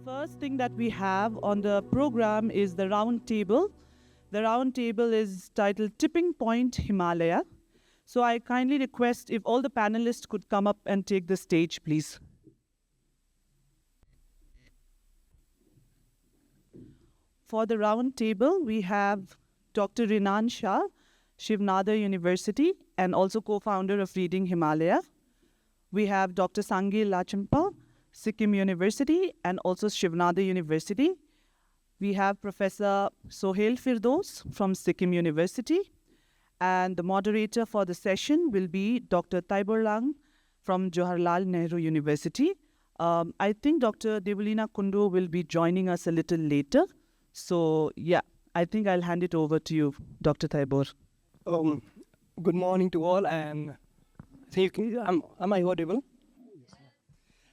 first thing that we have on the program is the round table. The round table is titled Tipping Point Himalaya. So I kindly request if all the panelists could come up and take the stage, please. For the round table, we have Dr. Rinan Shah, Shiv Nadar University, and also co-founder of Reading Himalaya. We have Dr. Sangay Lachengpa, Sikkim University, and also Shiv Nadar University. We have Professor Sohel Firdos from Sikkim University. And the moderator for the session will be Dr. Teiborlang from Jawaharlal Nehru University. I think Dr. Debolina Kundu will be joining us a little later. So, yeah, I think I'll hand it over to you, Dr. Teibor. Good morning to all, and am I audible?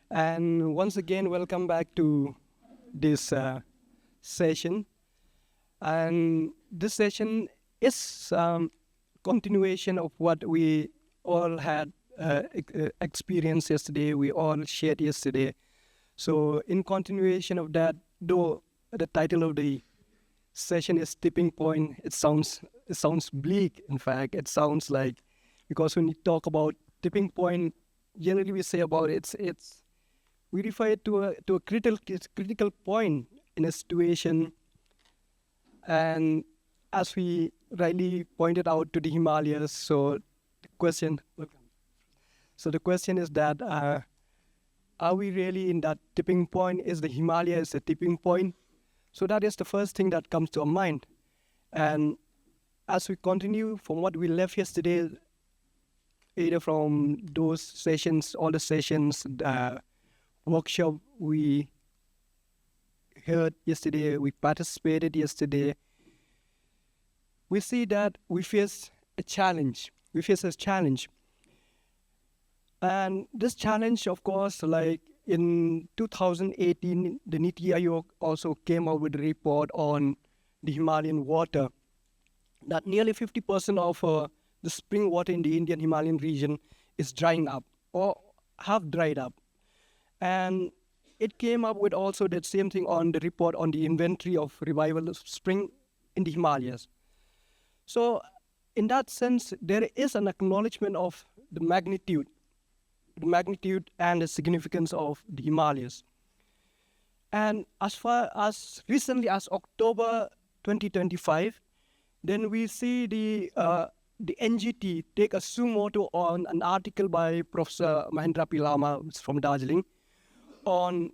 And once again, welcome back to this session. And this session is continuation of what we all had experienced yesterday, we all shared yesterday. So in continuation of that, though the title of the session is Tipping Point, it sounds bleak. In fact, it sounds like, because when you talk about tipping point, generally we say about we refer it to a critical point in a situation. And as we rightly pointed out to the Himalayas, so the question is that are we really in that tipping point? Is the Himalayas a tipping point? So that is the first thing that comes to our mind. And as we continue from what we left yesterday, either from those sessions, all the sessions, the workshop we heard yesterday, we participated yesterday, we see that we face a challenge. And this challenge, of course, like in 2018, the Niti Aayog also came out with a report on the Himalayan water, that nearly 50% of the spring water in the Indian Himalayan region is drying up or have dried up. And it came up with also that same thing on the report on the inventory of revival of spring in the Himalayas. So in that sense, there is an acknowledgement of the magnitude and the significance of the Himalayas. And as far as recently as October 2025, then we see the NGT take a sumoto on an article by Professor Mahendra P. Lama from Darjeeling on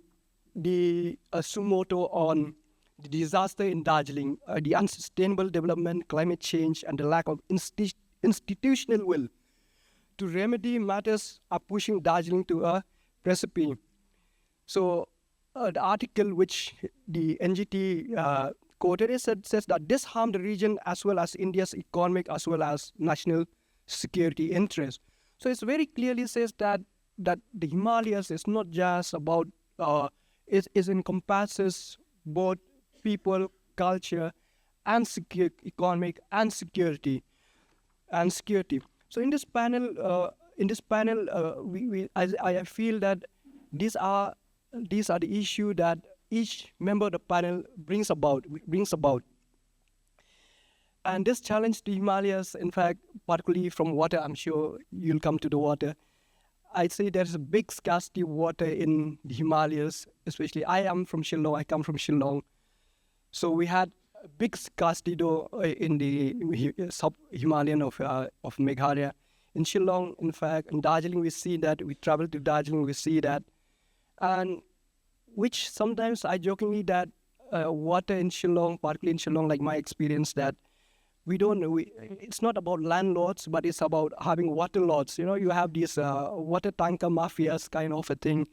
the sumoto on the disaster in Darjeeling, the unsustainable development, climate change, and the lack of institutional will to remedy matters are pushing Darjeeling to a precipice. So the article which the NGT quoted says that this harmed the region as well as India's economic as well as national security interests. So it very clearly says that the Himalayas is not just about, it encompasses both people, culture, and economic and security. So in this panel, I feel that these are the issue that each member of the panel brings about. And this challenge the Himalayas, in fact, particularly from water, I'm sure you'll come to the water. I'd say there's a big scarcity of water in the Himalayas, especially I come from Shillong. So we had a big scarcity though in the sub-Himalayan of Meghalaya. In Shillong, in fact, in Darjeeling, we see that. We travel to Darjeeling, we see that. And which sometimes I jokingly that water in Shillong, particularly in Shillong, like my experience, that it's not about landlords, but it's about having water lords. You know, you have these water tanker mafias kind of a thing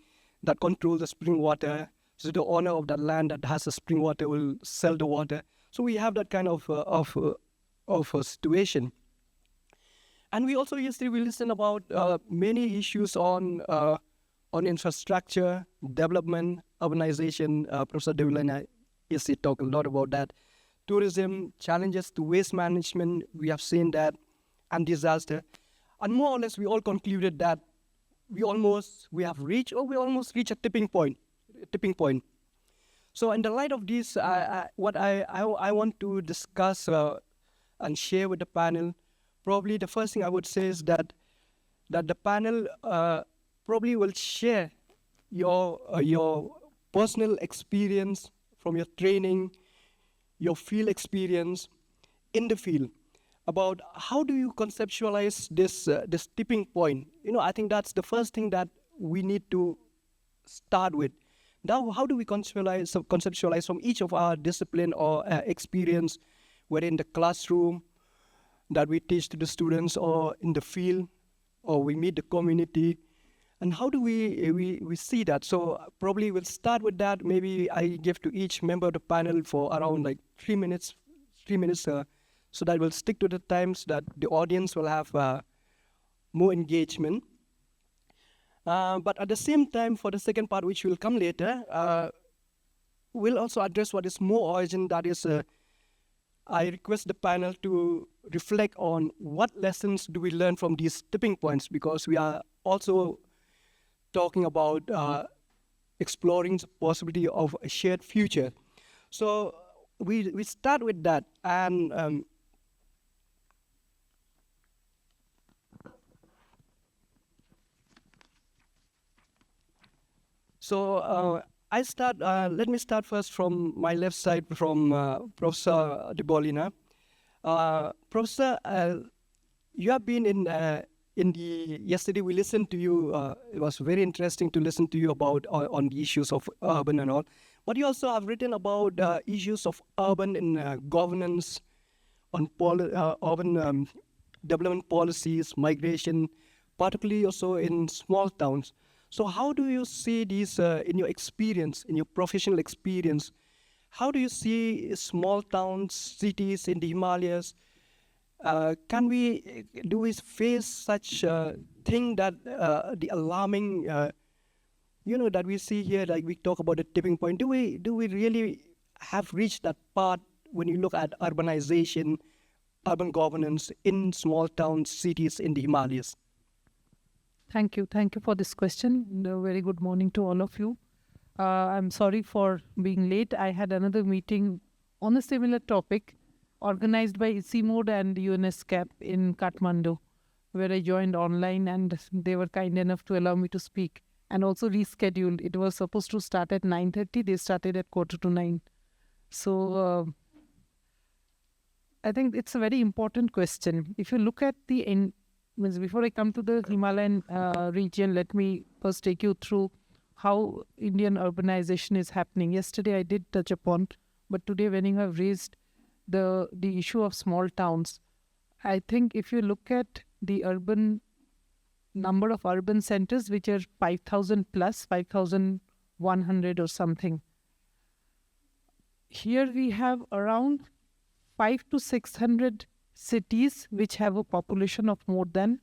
that control the spring water. So the owner of that land that has the spring water will sell the water. So we have that kind of a situation. And we also yesterday we listened about many issues on infrastructure, development, urbanization. Professor Debolina yesterday talked a lot about that. Tourism, challenges to waste management, we have seen that, and disaster. And more or less, we all concluded that we almost reached a tipping point. So in the light of this, what I want to discuss and share with the panel, probably the first thing I would say is that the panel probably will share your personal experience from your training, your field experience in the field, about how do you conceptualize this tipping point. I think that's the first thing that we need to start with. Now, how do we conceptualize from each of our discipline or experience, whether in the classroom that we teach to the students, or in the field, or we meet the community, and how do we see that? So probably we'll start with that. Maybe I give to each member of the panel for around like 3 minutes, so that we'll stick to the time so that the audience will have more engagement. But at the same time, for the second part, which will come later, we'll also address what is more urgent. That is, I request the panel to reflect on what lessons do we learn from these tipping points, because we are also talking about exploring the possibility of a shared future. So we start with that. And so I start. Let me start first from my left side, from Professor Debolina. Professor, you have been in the. Yesterday we listened to you. It was very interesting to listen to you about on the issues of urban and all. But you also have written about issues of urban in governance, on urban development policies, migration, particularly also in small towns. So how do you see these in your experience, in your professional experience? How do you see small towns, cities in the Himalayas? Do we face such thing that the alarming, that we see here, like we talk about the tipping point? Do we really have reached that part when you look at urbanization, urban governance in small towns, cities in the Himalayas? Thank you. Thank you for this question. A very good morning to all of you. I'm sorry for being late. I had another meeting on a similar topic organized by ICIMOD and UNESCAP in Kathmandu, where I joined online, and they were kind enough to allow me to speak, and also rescheduled. It was supposed to start at 9:30. They started at 8:45. So I think it's a very important question. If you look at before I come to the Himalayan region, let me first take you through how Indian urbanization is happening. Yesterday I did touch upon, but today when you have raised the issue of small towns, I think if you look at the number of urban centers, which are 5,000 plus, 5,100 or something, here we have around 5 to 600 cities which have a population of more than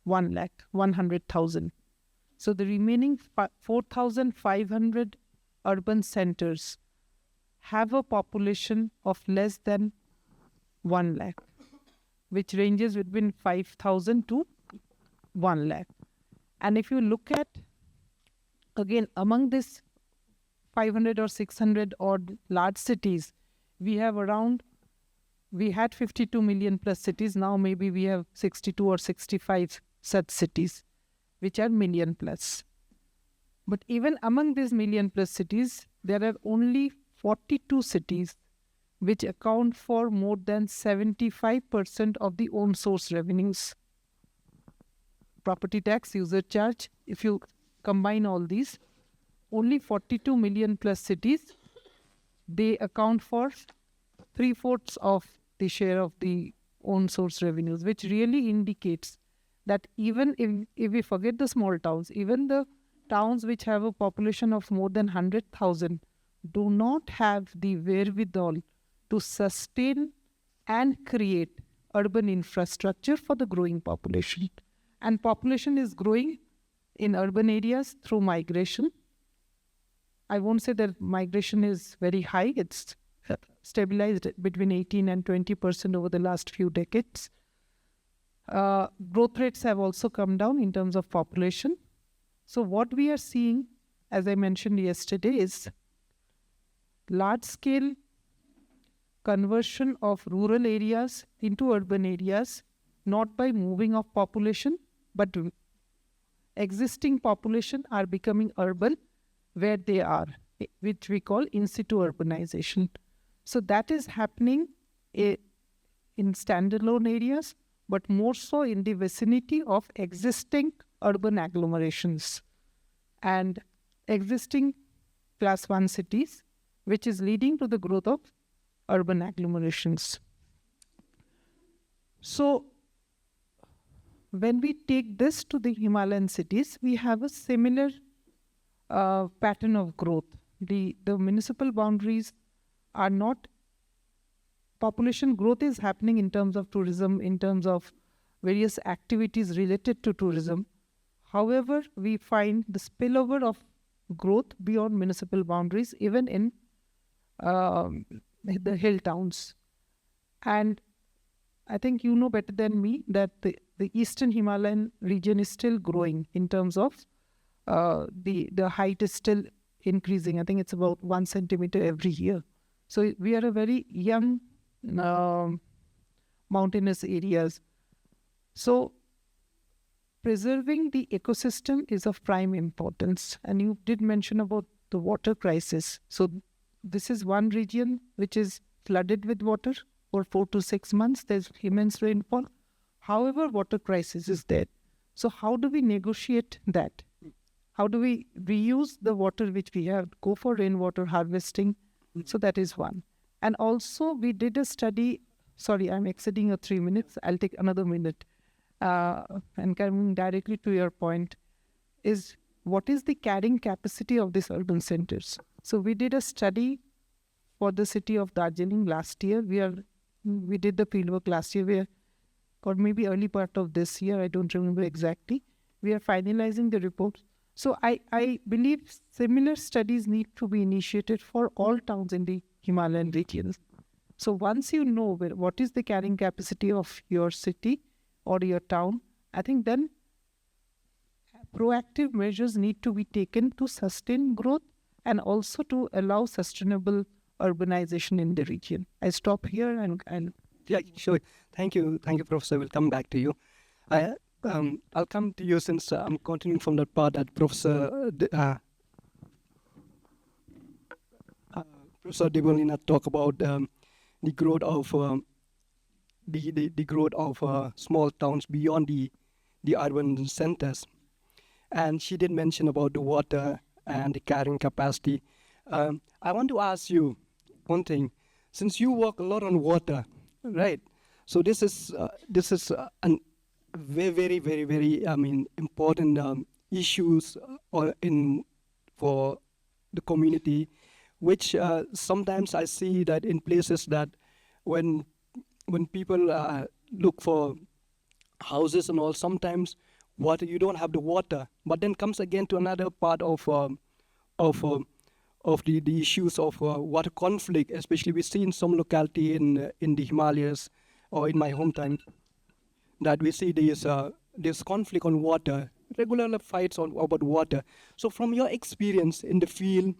100,000. So the remaining 4,500 urban centers have a population of less than 1 lakh, which ranges between 5,000 to 1 lakh. And if you look at, again, among this 500 or 600 odd large cities, we had 52 million plus cities. Now maybe we have 62 or 65 such cities, which are million plus. But even among these million plus cities, there are only 42 cities which account for more than 75% of the own source revenues. Property tax, user charge, if you combine all these, only 42 million plus cities, they account for 3/4 of the share of the own source revenues, which really indicates that even if we forget the small towns, even the towns which have a population of more than 100,000 do not have the wherewithal to sustain and create urban infrastructure for the growing population. And population is growing in urban areas through migration. I won't say that migration is very high. It's stabilized between 18 and 20% over the last few decades. Growth rates have also come down in terms of population. So what we are seeing, as I mentioned yesterday, is large-scale conversion of rural areas into urban areas, not by moving of population, but existing population are becoming urban where they are, which we call in situ urbanization. So that is happening in standalone areas, but more so in the vicinity of existing urban agglomerations and existing class 1 cities, which is leading to the growth of urban agglomerations. So when we take this to the Himalayan cities, we have a similar pattern of growth. The municipal boundaries are not, population growth is happening in terms of tourism, in terms of various activities related to tourism. However, we find the spillover of growth beyond municipal boundaries, even in the hill towns. And I think you know better than me that the eastern Himalayan region is still growing in terms of the height is still increasing. I think it's about 1 centimeter every year. So we are a very young mountainous areas. So preserving the ecosystem is of prime importance. And you did mention about the water crisis. So this is one region which is flooded with water for 4 to 6 months. There's immense rainfall. However, water crisis is there. So how do we negotiate that? How do we reuse the water which we have? Go for rainwater harvesting. So that is one. And also we did a study, sorry, I'm exceeding 3 minutes. I'll take another minute. And coming directly to your point is, what is the carrying capacity of these urban centers? So we did a study for the city of Darjeeling last year. We did the fieldwork last year, or maybe early part of this year, I don't remember exactly. We are finalizing the report. So I believe similar studies need to be initiated for all towns in the Himalayan regions. So once you know what is the carrying capacity of your city or your town, I think then proactive measures need to be taken to sustain growth and also to allow sustainable urbanization in the region. I stop here and Yeah, sure. Thank you, Professor. We'll come back to you. I'll come to you since I'm continuing from that part that Professor Debolina talked about the growth of the growth of small towns beyond the urban centers, and she did mention about the water and the carrying capacity. I want to ask you one thing, since you work a lot on water, right? So this is an very, very, very, important issues for the community, which sometimes I see that in places that when people look for houses and all, sometimes water, you don't have the water, but then comes again to another part of the issues of water conflict, especially we see in some locality in the Himalayas or in my hometown, that we see this conflict on water, regular fights about water. So from your experience in the field,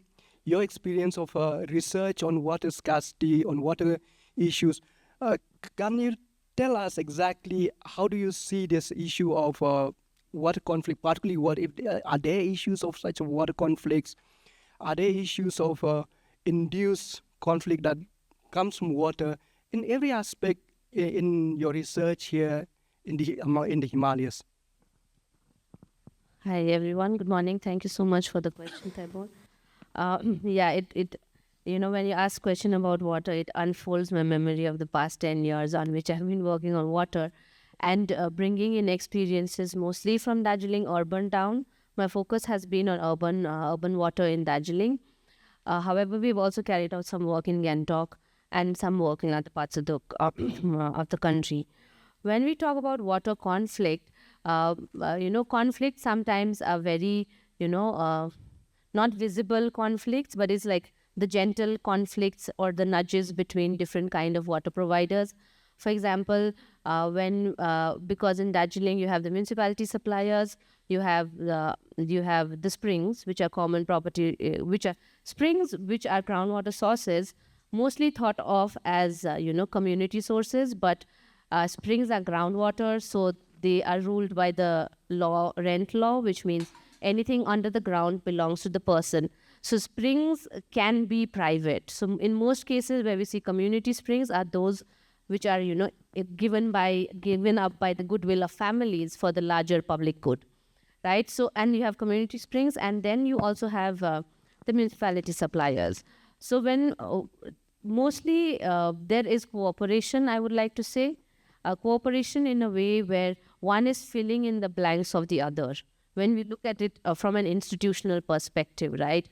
your experience of research on water scarcity, on water issues, can you tell us exactly how do you see this issue of water conflict, particularly are there issues of such water conflicts? Are there issues of induced conflict that comes from water in every aspect in your research here in the Himalayas? Hi everyone. Good morning. Thank you so much for the question, Teiborlang. When you ask question about water, it unfolds my memory of the past 10 years on which I've been working on water and bringing in experiences mostly from Darjeeling urban town. My focus has been on urban water in Darjeeling. However, we've also carried out some work in Gangtok and some work in other parts of the country. When we talk about water conflict, conflicts sometimes are very, not visible conflicts, but it's like the gentle conflicts or the nudges between different kind of water providers. For example, because in Darjeeling you have the municipality suppliers, You have the springs, which are common property, which are springs, which are groundwater sources, mostly thought of as community sources, but springs are groundwater, so they are ruled by the rent law, which means anything under the ground belongs to the person. So springs can be private. So in most cases where we see community springs are those which are given up by the goodwill of families for the larger public good, right? So, and you have community springs, and then you also have the municipality suppliers. So when mostly there is cooperation, I would like to say, cooperation in a way where one is filling in the blanks of the other when we look at it from an institutional perspective, right?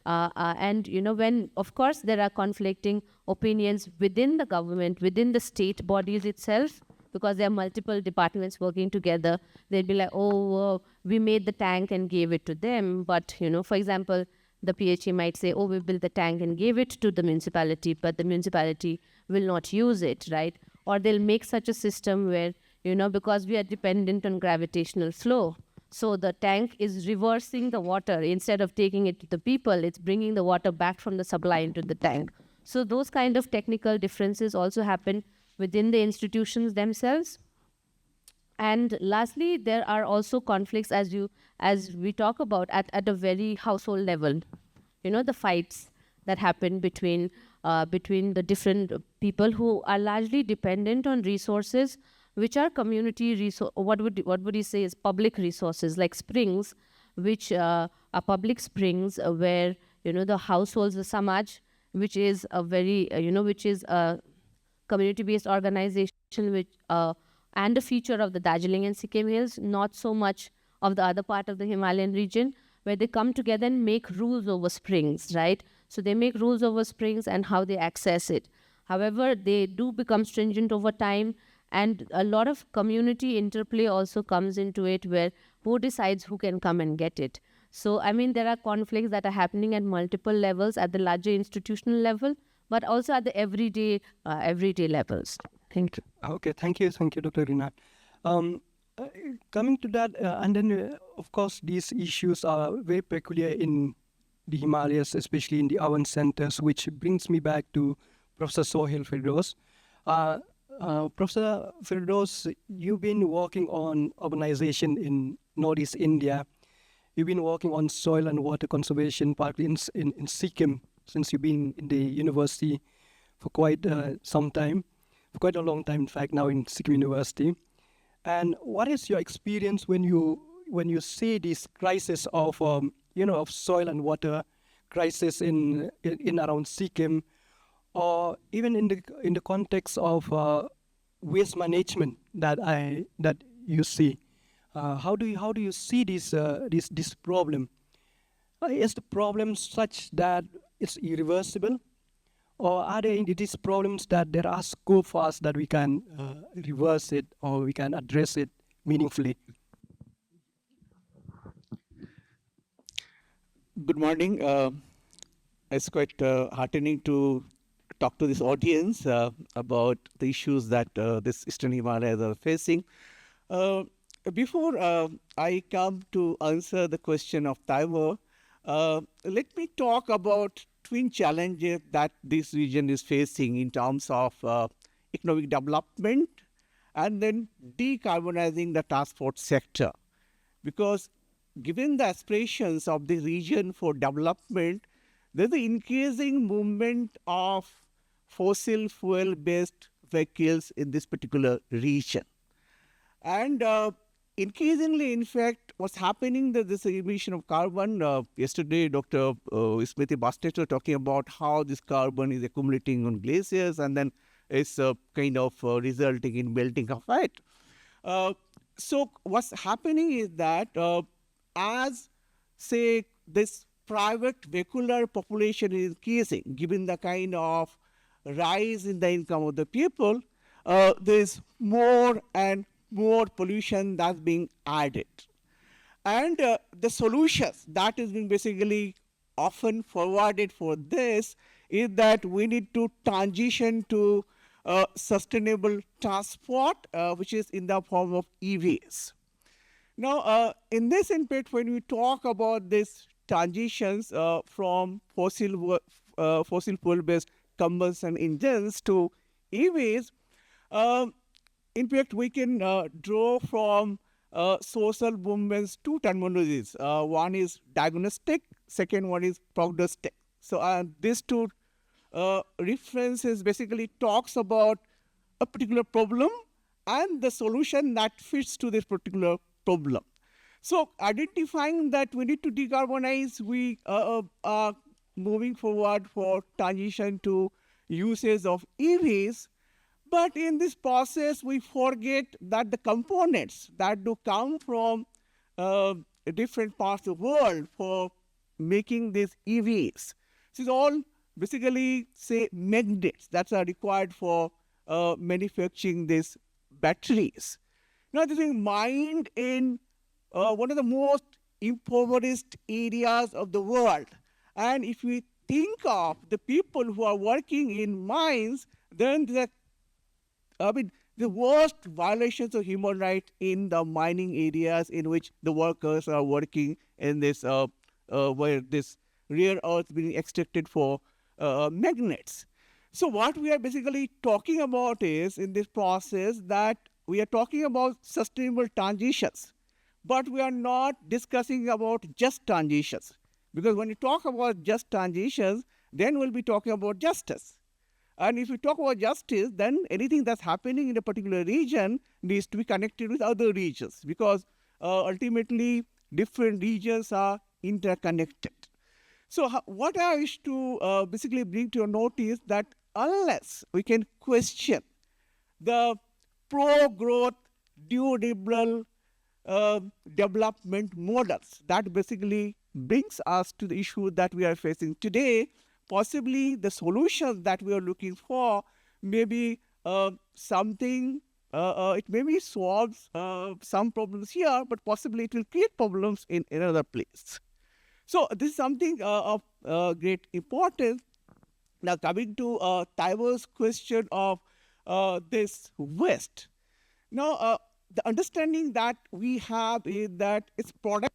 And when of course there are conflicting opinions within the government, within the state bodies itself, because there are multiple departments working together, they'd be like, oh, we made the tank and gave it to them. But for example, the PHA might say, oh, we built the tank and gave it to the municipality, but the municipality will not use it, right? Or they'll make such a system where because we are dependent on gravitational flow, so the tank is reversing the water. Instead of taking it to the people, it's bringing the water back from the supply into the tank. So those kind of technical differences also happen within the institutions themselves. And lastly, there are also conflicts as we talk about at a very household level. The fights that happen between the different people who are largely dependent on resources which are community resource. What would you say is public resources, like springs, which are public springs where the households, the samaj, which is a very which is a community-based organization, which and a feature of the Darjeeling and Sikkim hills, not so much of the other part of the Himalayan region, where they come together and make rules over springs, right? So they make rules over springs and how they access it. However, they do become stringent over time, and a lot of community interplay also comes into it, where who decides who can come and get it. So, I mean, there are conflicts that are happening at multiple levels, at the larger institutional level, but also at the everyday levels. Thank you. Okay, thank you, Dr. Rinan. Coming to that, and then of course these issues are very peculiar in the Himalayas, especially in the urban centers, which brings me back to Professor Sohel Firdos. Professor Firdos, you've been working on urbanization in Northeast India. You've been working on soil and water conservation, partly in Sikkim, since you've been in the university for quite some time, for quite a long time, in fact, now in Sikkim University. And what is your experience when you see this crisis of of soil and water crisis in around Sikkim, or even in the context of waste management that you see? How do you see this problem? Is the problem such that it's irreversible, or are there these problems that there are scope for us that we can reverse it or we can address it meaningfully? Good morning. It's quite heartening to talk to this audience about the issues that this Eastern Himalayas are facing. Before I come to answer the question of Teiborlang, let me talk about twin challenges that this region is facing in terms of economic development and then decarbonizing the transport sector. Because given the aspirations of the region for development, there's an increasing movement of fossil fuel-based vehicles in this particular region. And increasingly, in fact, what's happening that this emission of carbon, yesterday Dr. Smriti Bastet was talking about how this carbon is accumulating on glaciers and then is kind of resulting in melting of it. So what's happening is that as, say, this private vehicular population is increasing, given the kind of rise in the income of the people, there's more and more pollution that's being added. And the solutions that is being basically often forwarded for this is that we need to transition to sustainable transport, which is in the form of EVs. Now, in this input, when we talk about these transitions from fossil fuel-based combustion engines to EVs, um, in fact, we can draw from social movements two terminologies. One is diagnostic, second one is prognostic. So these two references basically talks about a particular problem and the solution that fits to this particular problem. So identifying that we need to decarbonize, we are moving forward for transition to uses of EVs. But in this process, we forget that the components that do come from different parts of the world for making these EVs. This is all basically, say, magnets that are required for manufacturing these batteries. Now, this is mined in one of the most impoverished areas of the world. And if we think of the people who are working in mines, then the worst violations of human rights in the mining areas in which the workers are working in this, where this rare earth being extracted for magnets. So what we are basically talking about is, in this process, that we are talking about sustainable transitions, but we are not discussing about just transitions. Because when you talk about just transitions, then we'll be talking about justice. And if we talk about justice, then anything that's happening in a particular region needs to be connected with other regions, because ultimately different regions are interconnected. So what I wish to basically bring to your notice that unless we can question the pro-growth, durable development models that basically brings us to the issue that we are facing today, possibly the solutions that we are looking for may be something, it maybe solves some problems here, but possibly it will create problems in another place. So this is something of great importance. Now coming to Teibor's question of this waste. Now the understanding that we have is that its product.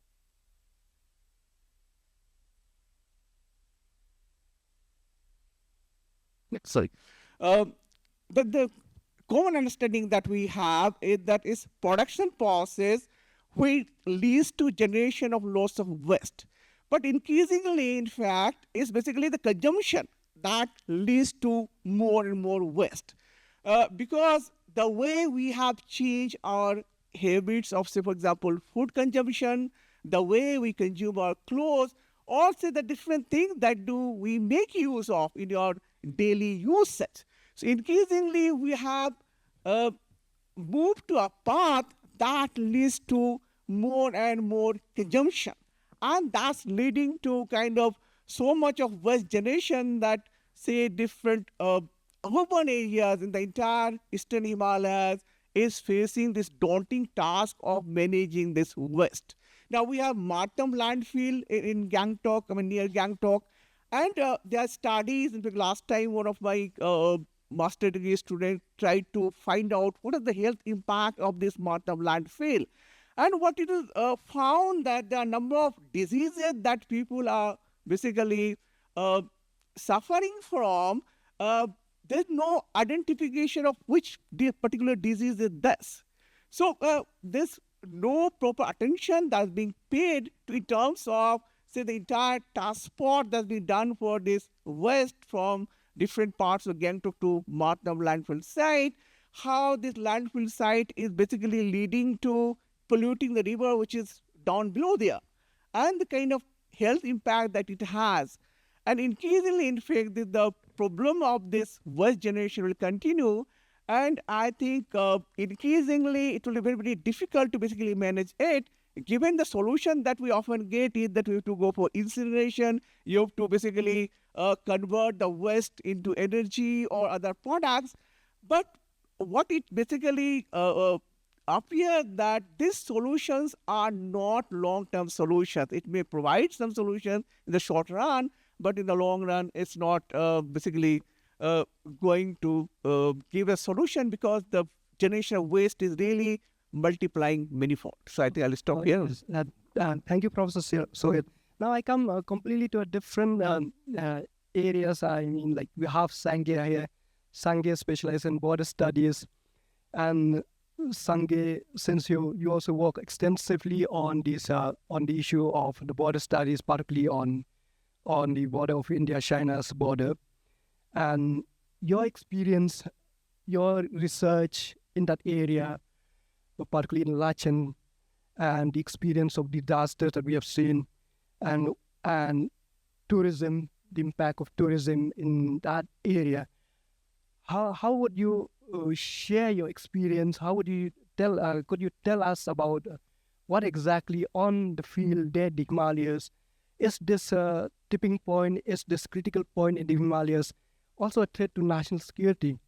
Sorry. But the common understanding that we have is that its production process which leads to generation of loss of waste. But increasingly, in fact, is basically the consumption that leads to more and more waste. Because the way we have changed our habits of, say, for example, food consumption, the way we consume our clothes, also the different things that do we make use of in your daily usage. So increasingly, we have moved to a path that leads to more and more consumption. And that's leading to kind of so much of waste generation that, say, different urban areas in the entire eastern Himalayas is facing this daunting task of managing this waste. Now, we have Martam landfill in Gangtok, near Gangtok, and there are studies. In fact, last time one of my master degree students tried to find out what is the health impact of this Martam landfill. And what it is found that there are a number of diseases that people are basically suffering from. There's no identification of which particular disease is this. So there's no proper attention that's being paid to in terms of, say, the entire transport that's been done for this waste from different parts of Gangtok to Martam landfill site, how this landfill site is basically leading to polluting the river which is down below there, and the kind of health impact that it has. And increasingly, in fact, the problem of this waste generation will continue. And I think increasingly it will be very, very difficult to basically manage it, given the solution that we often get is that we have to go for incineration, you have to basically convert the waste into energy or other products. But what it basically appears that these solutions are not long-term solutions. It may provide some solutions in the short run, but in the long run, it's not basically going to give a solution, because the generation of waste is really multiplying many-fold. So I think I'll stop here. Yes, thank you, Professor Sohel. Now I come completely to a different areas. I mean, like we have Sangay here. Sangay specializes in border studies, and Sangay, since you also work extensively on this on the issue of the border studies, particularly on the border of India-China's border, and your experience, your research in that area, particularly in Lachen, and the experience of disasters that we have seen, and tourism, the impact of tourism in that area. How would you share your experience? How would you tell? Could you tell us about what exactly on the field there, the Himalayas? Is this tipping point? Is this critical point in the Himalayas also a threat to national security?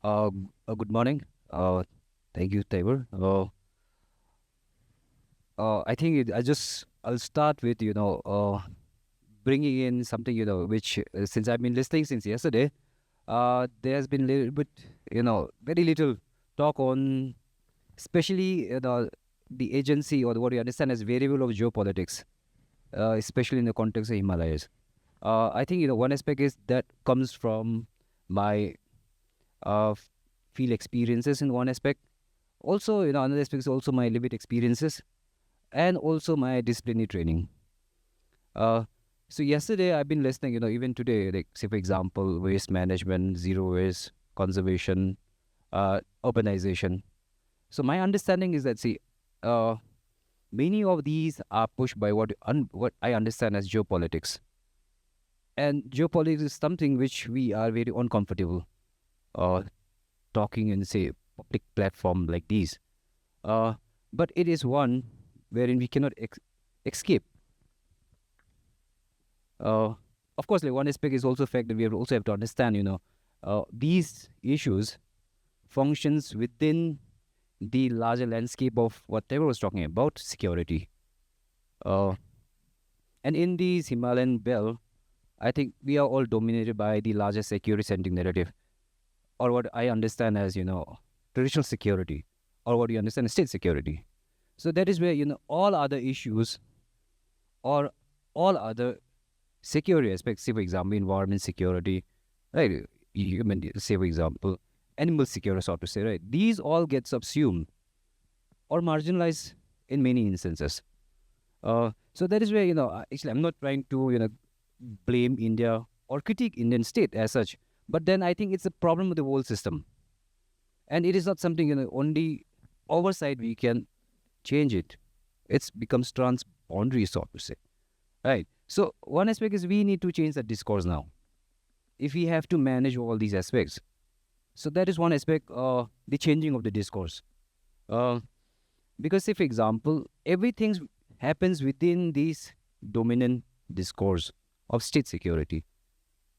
Good morning. Thank you, Tabor. I think I'll start with bringing in something which since I've been listening since yesterday, there's been little bit very little talk on, especially the agency or what we understand as variable of geopolitics, especially in the context of Himalayas. I think one aspect is that comes from my field experiences in one aspect. Also, another aspect is also my lived experiences and also my disciplinary training. So yesterday I've been listening, even today, like say for example, waste management, zero waste, conservation, urbanization. So my understanding is that many of these are pushed by what I understand as geopolitics. And geopolitics is something which we are very uncomfortable talking in, say, public platform like these. But it is one wherein we cannot escape. Of course, like one aspect is also the fact that we also have to understand, these issues functions within the larger landscape of what Tabor was talking about, security. And in these Himalayan belt, I think we are all dominated by the larger security-centric narrative, or what I understand as, traditional security, or what you understand as state security. So that is where, all other issues or all other security aspects, say for example, environment security, right? Human, say for example, animal security, so to say, right? These all get subsumed or marginalized in many instances. So that is where, actually I'm not trying to, blame India or critique Indian state as such, but then I think it's a problem with the whole system. And it is not something, only oversight we can change it. It becomes transboundary, so to say, right? So one aspect is we need to change the discourse now. If we have to manage all these aspects. So that is one aspect, the changing of the discourse. Because say, for example, everything happens within this dominant discourse of state security.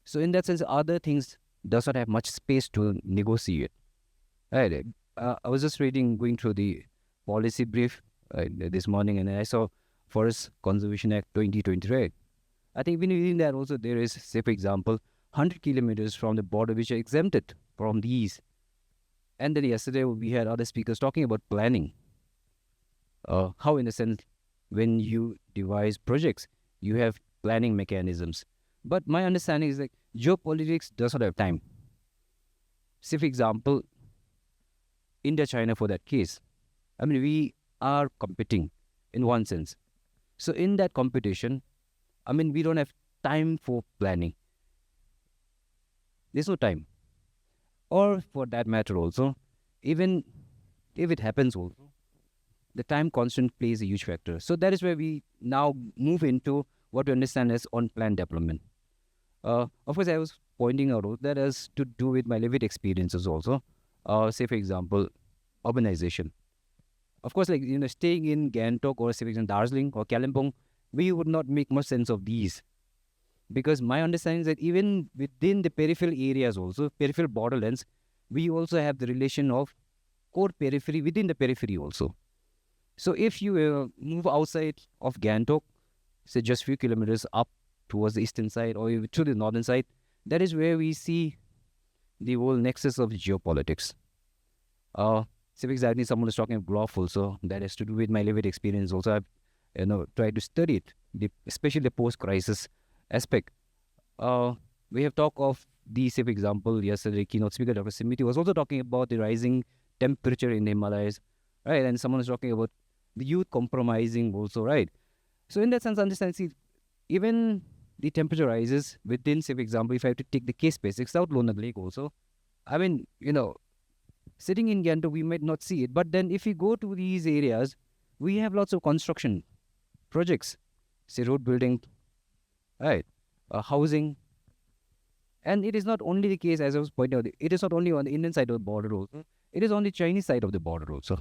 So in that sense, other things does not have much space to negotiate. Right. I was just going through the policy brief this morning, and I saw Forest Conservation Act 2023. I think within that also there is, say for example, 100 kilometers from the border which are exempted from these. And then yesterday we had other speakers talking about planning. How in a sense, when you devise projects, you have planning mechanisms. But my understanding is that geopolitics does not have time. Say for example, India-China for that case. I mean, we are competing in one sense. So in that competition, I mean, we don't have time for planning. There's no time. Or for that matter also, even if it happens also, the time constant plays a huge factor. So that is where we now move into what we understand as on-plan development. Of course, I was pointing out that has to do with my lived experiences also. Say, for example, urbanization. Of course, like, staying in Gangtok or say, for example, Darjeeling or Kalimpong, we would not make much sense of these. Because my understanding is that even within the peripheral areas also, peripheral borderlands, we also have the relation of core periphery within the periphery also. So if you move outside of Gangtok, say just few kilometers up towards the eastern side or to the northern side, that is where we see the whole nexus of geopolitics. Civics, I think someone is talking of graph also. That has to do with my lived experience also. I've tried to study it, especially the post-crisis aspect. We have talked of the civic example yesterday. Keynote speaker Dr. Simiti was also talking about the rising temperature in the Himalayas, right? And someone is talking about the youth compromising also, right? So in that sense, understand, see, even the temperature rises within civic example. If I have to take the case basics, South Lona Lake also, I mean, sitting in Ganto, we might not see it. But then if we go to these areas, we have lots of construction projects, say road building, right, housing. And it is not only the case, as I was pointing out, it is not only on the Indian side of the border also, it is on the Chinese side of the border also.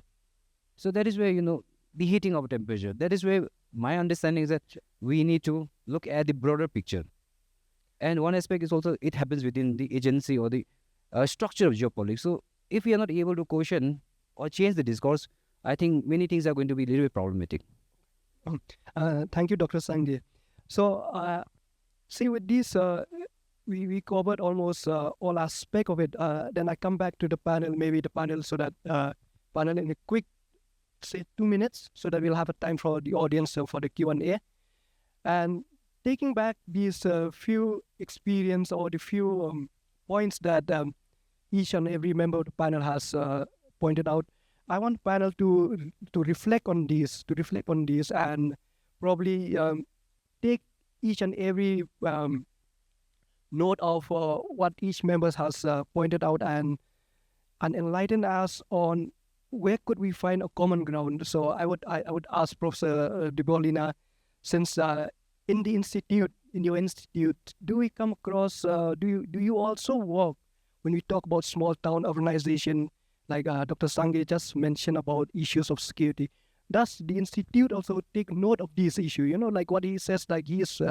So that is where, the heating of temperature, that is where my understanding is that we need to look at the broader picture. And one aspect is also, it happens within the agency or the structure of geopolitics. So if we are not able to caution or change the discourse, I think many things are going to be a little bit problematic. Thank you, Dr. Sangay. So, see, with this, we covered almost all aspect of it. Then I come back to the panel, maybe the panel, so that panel in a quick, say 2 minutes, so that we'll have a time for the audience for the Q&A. And taking back these few experience or the few points that each and every member of the panel has pointed out, I want the panel to reflect on this, and probably take each and every note of what each member has pointed out, and enlighten us on where could we find a common ground. So I would ask Professor Debolina, since in your institute, do we come across, do you also work when we talk about small town urbanization, like Dr. Sangay just mentioned about issues of security? Does the institute also take note of this issue? Like what he says, like he is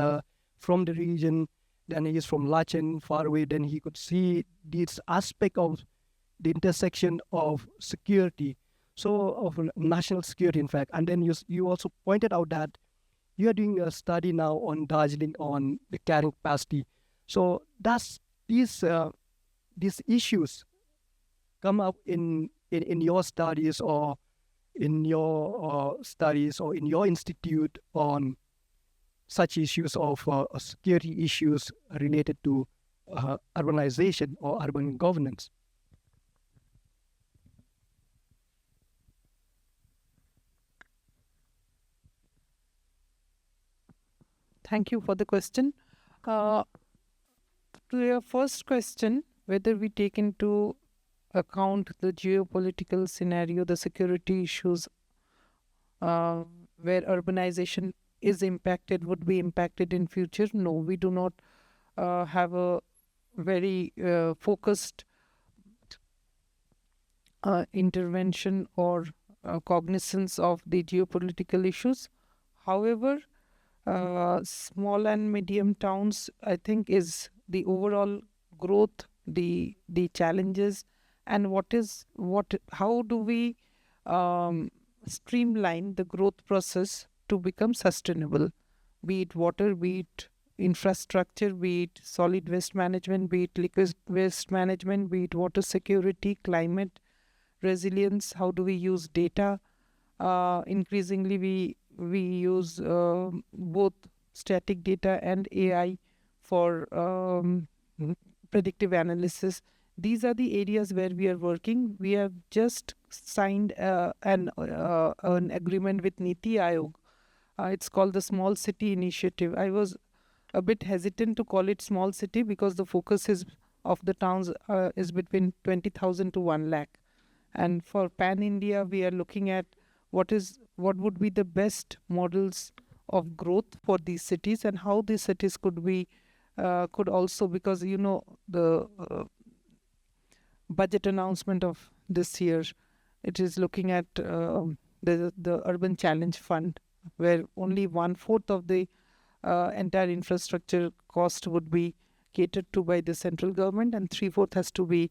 from the region, then he is from Lachengpa, far away, then he could see this aspect of the intersection of security, so of national security, in fact. And then you also pointed out that you are doing a study now on Darjeeling on the carrying capacity. So does these issues come up in your studies, or in your in your institute on such issues of security issues related to urbanization or urban governance? Thank you for the question. To your first question, whether we take into account the geopolitical scenario, the security issues, where urbanization is impacted, would be impacted in future. No, we do not have a very focused intervention or cognizance of the geopolitical issues. However, small and medium towns, I think, is the overall growth, the challenges, and how do we streamline the growth process to become sustainable, be it water, be it infrastructure, be it solid waste management, be it liquid waste management, be it water security, climate resilience. How do we use data? Increasingly, we use both static data and AI for predictive analysis. These are the areas where we are working. We have just signed an agreement with Niti Aayog. It's called the Small City Initiative. I was a bit hesitant to call it small city because the focus of the towns is between 20,000 to 1 lakh. And for Pan India, we are looking at what would be the best models of growth for these cities, and how these cities could also, because the budget announcement of this year, it is looking at the Urban Challenge Fund, where only 1/4 of the entire infrastructure cost would be catered to by the central government, and 3/4 has to be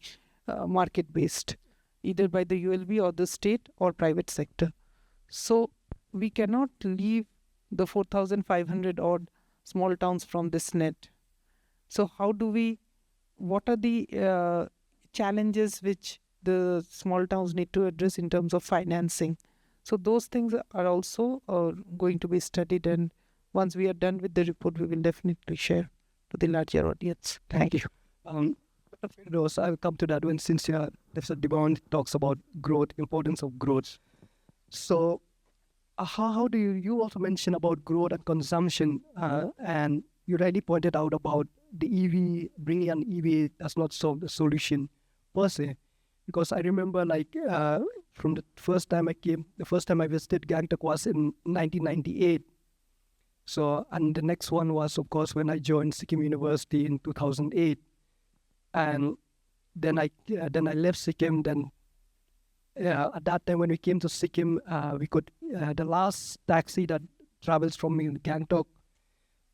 market based, either by the ULB or the state or private sector. So we cannot leave the 4,500 odd small towns from this net. So what are the challenges which the small towns need to address in terms of financing. So those things are also going to be studied, and once we are done with the report, we will definitely share to the larger audience. Thank you. Firdos, I'll come to that one since Professor Debolina talks about growth, importance of growth. So how do you also mention about growth and consumption, and you already pointed out about the EV, bringing an EV does not solve the solution per se. Because I remember from the first time I visited Gangtok was in 1998. So, and the next one was, of course, when I joined Sikkim University in 2008. And then I left Sikkim. Then at that time when we came to Sikkim, we could the last taxi that travels from Gangtok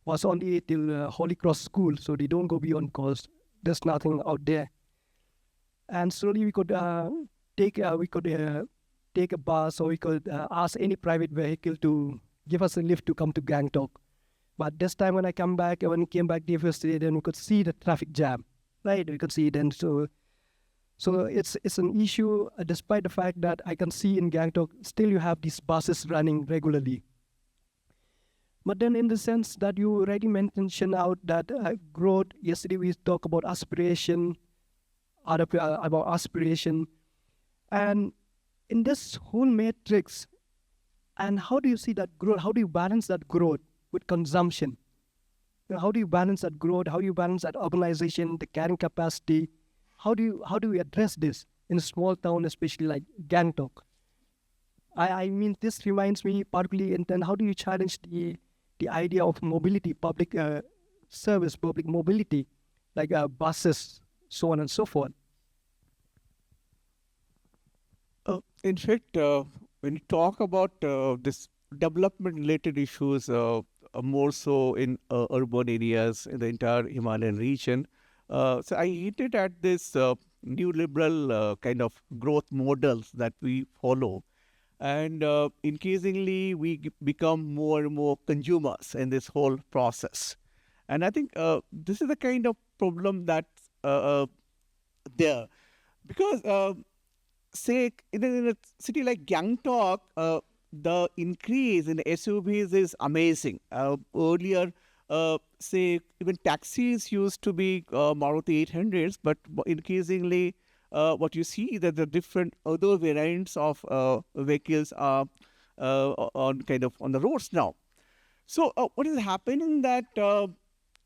was only till Holy Cross School, so they don't go beyond because there's nothing out there. And slowly we could take a bus, or we could ask any private vehicle to give us a lift to come to Gangtok. But this time when I came back the first day, then we could see the traffic jam. Right, we could see it, and so it's an issue. Despite the fact that I can see in Gangtok, still you have these buses running regularly. But then, in the sense that you already mentioned out that growth. Yesterday we talked about aspiration, about aspiration, and in this whole matrix. And how do you see that growth? How do you balance that growth with consumption? How do you balance that growth? How do you balance that urbanization, the carrying capacity? How do we address this in a small town, especially like Gangtok? I mean, this reminds me particularly, and then how do you challenge the idea of mobility, public service, public mobility, like buses, so on and so forth? In fact, when you talk about this development-related issues, more so in urban areas in the entire Himalayan region, so I hinted at this new liberal kind of growth models that we follow. And increasingly, we become more and more consumers in this whole process. And I think this is the kind of problem that's there. Because, say, in a city like Gangtok, the increase in SUVs is amazing. Earlier, say, even taxis used to be Maruti 800s, but increasingly, what you see is that the different other variants of vehicles are on the roads now. So what is happening that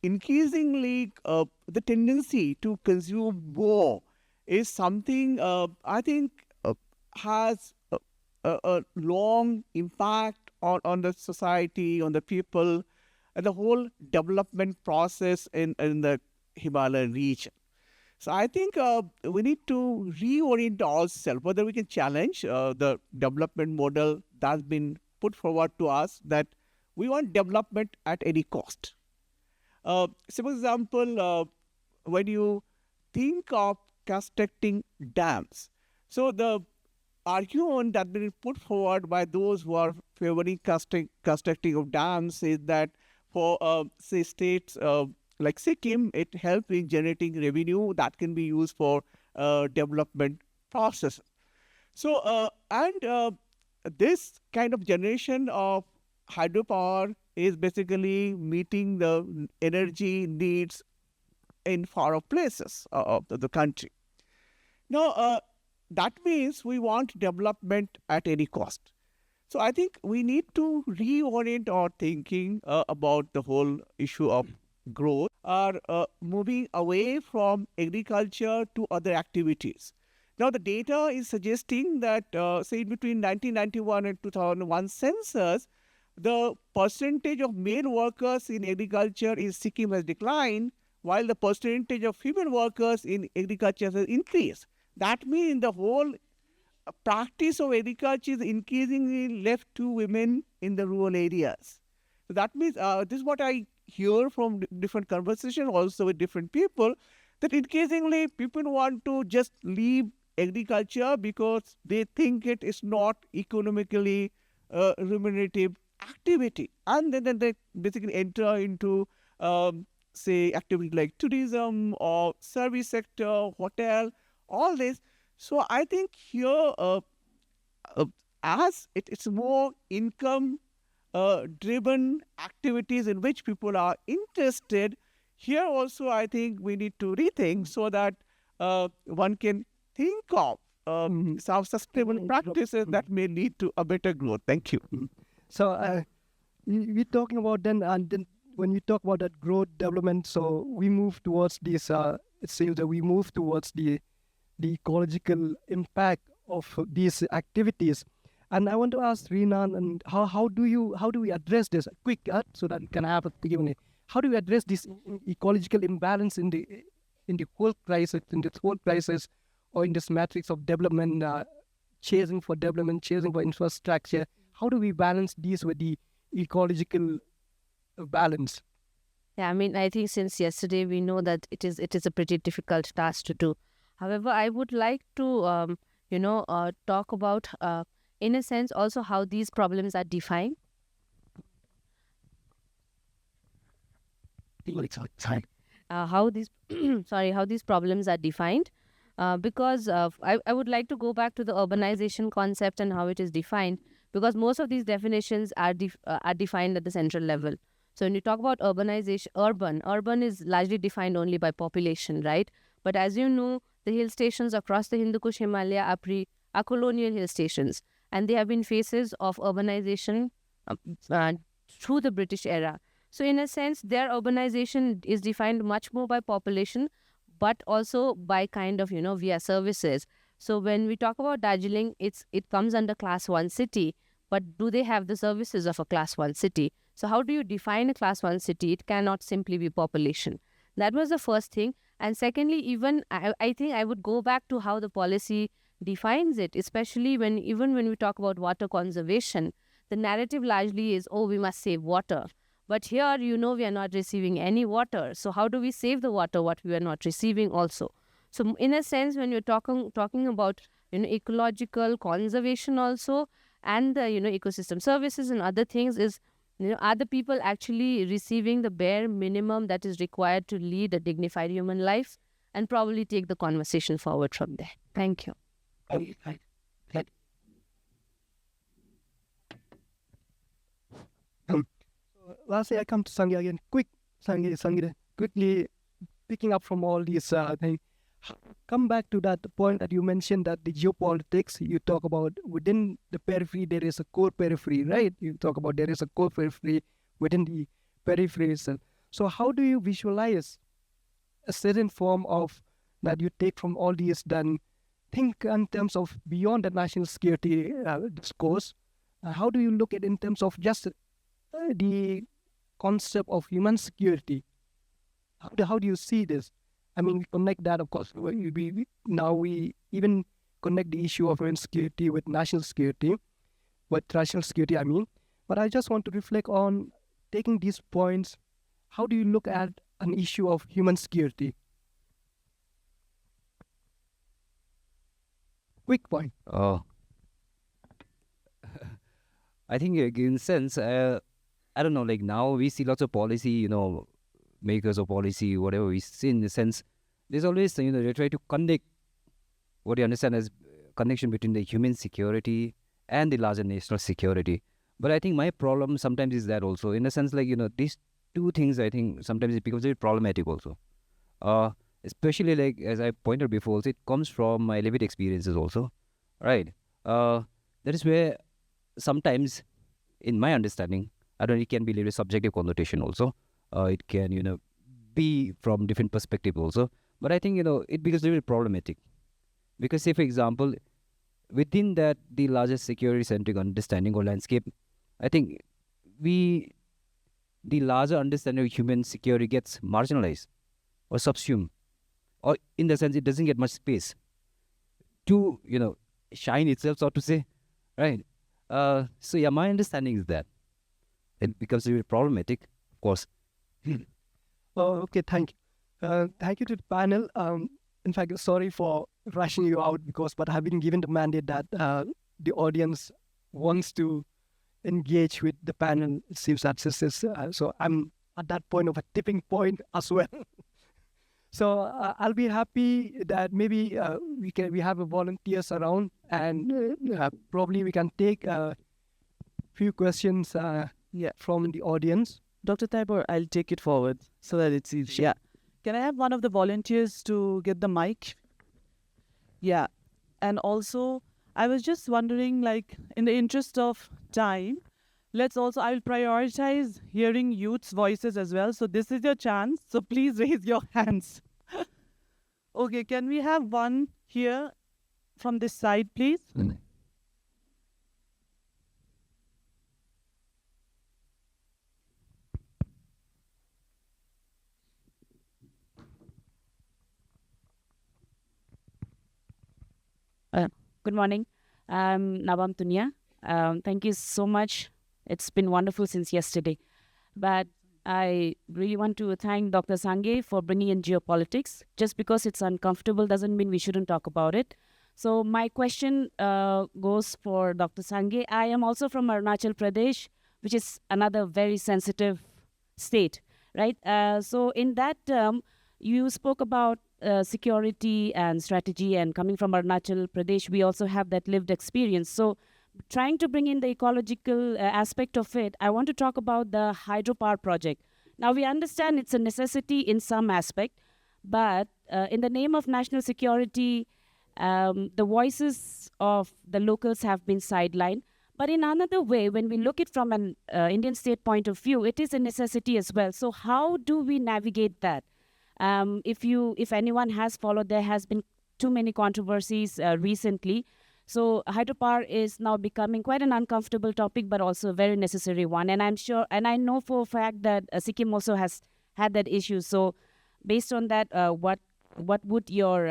increasingly the tendency to consume more is something I think has a long impact on the society, on the people, and the whole development process in the Himalayan region. So I think we need to reorient ourselves, whether we can challenge the development model that's been put forward to us, that we want development at any cost. So for example, when you think of constructing dams, so the argument that's been put forward by those who are favoring constructing of dams is that for, say, states like Sikkim, it helps in generating revenue that can be used for development process. So, this kind of generation of hydropower is basically meeting the energy needs in far-off places of the country. Now, that means we want development at any cost. So I think we need to reorient our thinking about the whole issue of growth, are moving away from agriculture to other activities. Now, the data is suggesting that, say, between 1991 and 2001 census, the percentage of male workers in agriculture in Sikkim has declined, while the percentage of female workers in agriculture has increased. That means the whole practice of agriculture is increasingly left to women in the rural areas. So that means this is what I hear from different conversations, also with different people, that increasingly people want to just leave agriculture because they think it is not economically remunerative activity, and then they basically enter into say activity like tourism or service sector, hotel, all this. So I think here, as it's more income driven activities in which people are interested, here also I think we need to rethink so that one can think of some sustainable practices that may lead to a better growth. Thank you. So we're talking about then when we talk about that growth development, so we move towards this. It seems that we move towards the ecological impact of these activities. And I want to ask Rinan, and how do we address this? Quick, so that we can have a Q&A. How do we address this ecological imbalance in the whole crisis, or in this matrix of development, chasing for development, chasing for infrastructure? How do we balance these with the ecological balance? Yeah, I mean, I think since yesterday we know that it is a pretty difficult task to do. However, I would like to talk about in a sense also how these problems are defined. How these how these problems are defined, because I would like to go back to the urbanization concept and how it is defined, because most of these definitions are defined at the central level. So when you talk about urbanization, urban is largely defined only by population, right? But as you know, the hill stations across the Hindu Kush Himalaya are colonial hill stations, and they have been phases of urbanization through the British era. So in a sense, their urbanization is defined much more by population, but also by kind of, via services. So when we talk about Darjeeling, it comes under class 1 city, but do they have the services of a class 1 city? So how do you define a class 1 city? It cannot simply be population. That was the first thing. And secondly, even I think I would go back to how the policy defines it, especially when we talk about water conservation. The narrative largely is, oh, we must save water. But here, we are not receiving any water. So how do we save the water, what we are not receiving also? So in a sense, when you're talking about ecological conservation also, and the ecosystem services and other things, is are the people actually receiving the bare minimum that is required to lead a dignified human life, and probably take the conversation forward from there. Thank you. Lastly, I come to Sangay again. Sangay, quickly picking up from all these things. Come back to that point that you mentioned, that the geopolitics, you talk about within the periphery, there is a core periphery, right? You talk about there is a core periphery within the periphery itself. So how do you visualize a certain form of that you take from all these, then think in terms of beyond the national security discourse? How do you look at in terms of just the concept of human security? How do you see this? I mean, we connect that, of course. Now we even connect the issue of human security with national security, I mean. But I just want to reflect on taking these points. How do you look at an issue of human security? Quick point. I think in a sense, I don't know, like now we see lots of policy, makers of policy, whatever we see, in the sense, there's always, they try to connect what you understand as connection between the human security and the larger national security. But I think my problem sometimes is that also, in a sense, like, these two things, I think sometimes it becomes very problematic also. Especially, like, as I pointed before, also, it comes from my lived experiences also, right? That is where sometimes, in my understanding, I don't know, it can be a little subjective connotation also. It can, be from different perspective also. But I think, it becomes a little problematic. Because, say, for example, within that, the larger security-centric understanding or landscape, I think the larger understanding of human security gets marginalized or subsumed. Or in the sense, it doesn't get much space to, shine itself, so to say, right? So, yeah, my understanding is that it becomes a little problematic, of course. Okay, thank you. Thank you to the panel. In fact, sorry for rushing you out, but I've been given the mandate that the audience wants to engage with the panel. It seems that so I'm at that point of a tipping point as well. So I'll be happy that maybe we have a volunteers around, and probably we can take a few questions from the audience. Dr. Taibor, I'll take it forward so that it's easy. Yeah. Can I have one of the volunteers to get the mic? Yeah. And also, I was just wondering, like, in the interest of time, I will prioritize hearing youth's voices as well. So this is your chance. So please raise your hands. Okay, can we have one here from this side, please? Good morning. I'm Nabam Tunia. Thank you so much. It's been wonderful since yesterday. But I really want to thank Dr. Sangay for bringing in geopolitics. Just because it's uncomfortable doesn't mean we shouldn't talk about it. So my question goes for Dr. Sangay. I am also from Arunachal Pradesh, which is another very sensitive state, right? So in that term, you spoke about security and strategy, and coming from Arunachal Pradesh, we also have that lived experience. So trying to bring in the ecological aspect of it, I want to talk about the hydropower project. Now, we understand it's a necessity in some aspect, but in the name of national security, the voices of the locals have been sidelined. But in another way, when we look it from an Indian state point of view, it is a necessity as well. So how do we navigate that? If anyone has followed, there has been too many controversies recently. So hydropower is now becoming quite an uncomfortable topic, but also a very necessary one. And I'm sure, and I know for a fact that Sikkim also has had that issue. So based on that, what would your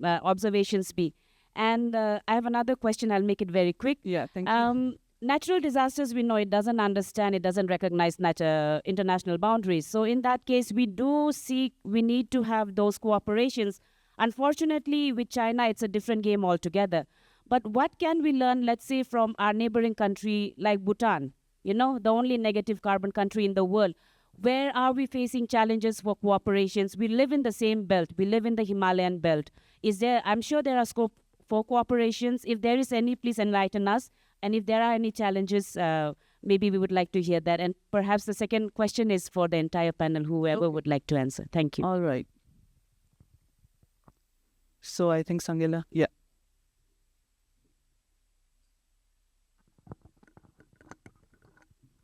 observations be? And I have another question. I'll make it very quick. Yeah, thank you. Natural disasters, we know it doesn't recognize international boundaries. So in that case, we need to have those cooperations. Unfortunately, with China, it's a different game altogether. But what can we learn, let's say, from our neighboring country like Bhutan, the only negative carbon country in the world? Where are we facing challenges for cooperations? We live in the same belt. We live in the Himalayan belt. I'm sure there are scope for cooperations. If there is any, please enlighten us. And if there are any challenges, maybe we would like to hear that. And perhaps the second question is for the entire panel, whoever would like to answer. Thank you. All right. So I think Sangela. Yeah.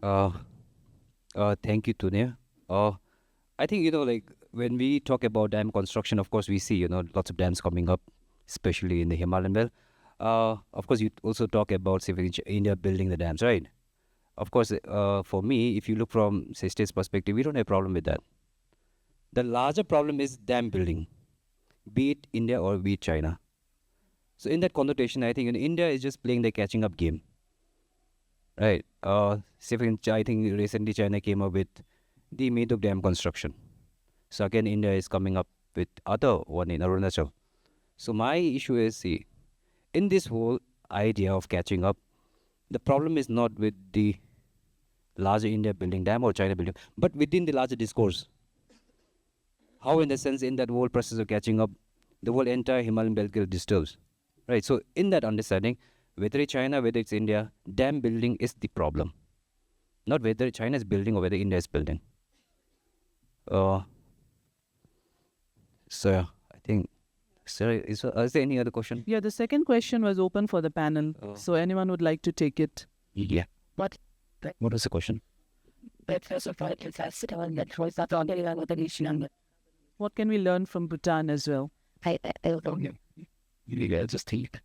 Thank you, Tunia. I think, like when we talk about dam construction, of course, we see, lots of dams coming up, especially in the Himalayan belt. Of course, you also talk about, say, India building the dams, right? Of course, for me, if you look from, say, state's perspective, we don't have a problem with that. The larger problem is dam building, be it India or be it China. So in that connotation, I think India is just playing the catching up game. Right. Say, I think recently China came up with the Medok Dam construction. So again, India is coming up with other one in Arunachal. So my issue is, see, in this whole idea of catching up, the problem is not with the larger India building dam or China building, but within the larger discourse. How, in the sense, in that whole process of catching up, the whole entire Himalayan belt gets disturbed. Right. So in that understanding, whether it's China, whether it's India, dam building is the problem. Not whether China is building or whether India is building. So I think, sir, is there any other question? Yeah, the second question was open for the panel. So anyone would like to take it? Yeah. What was the question? What can we learn from Bhutan as well? You just take.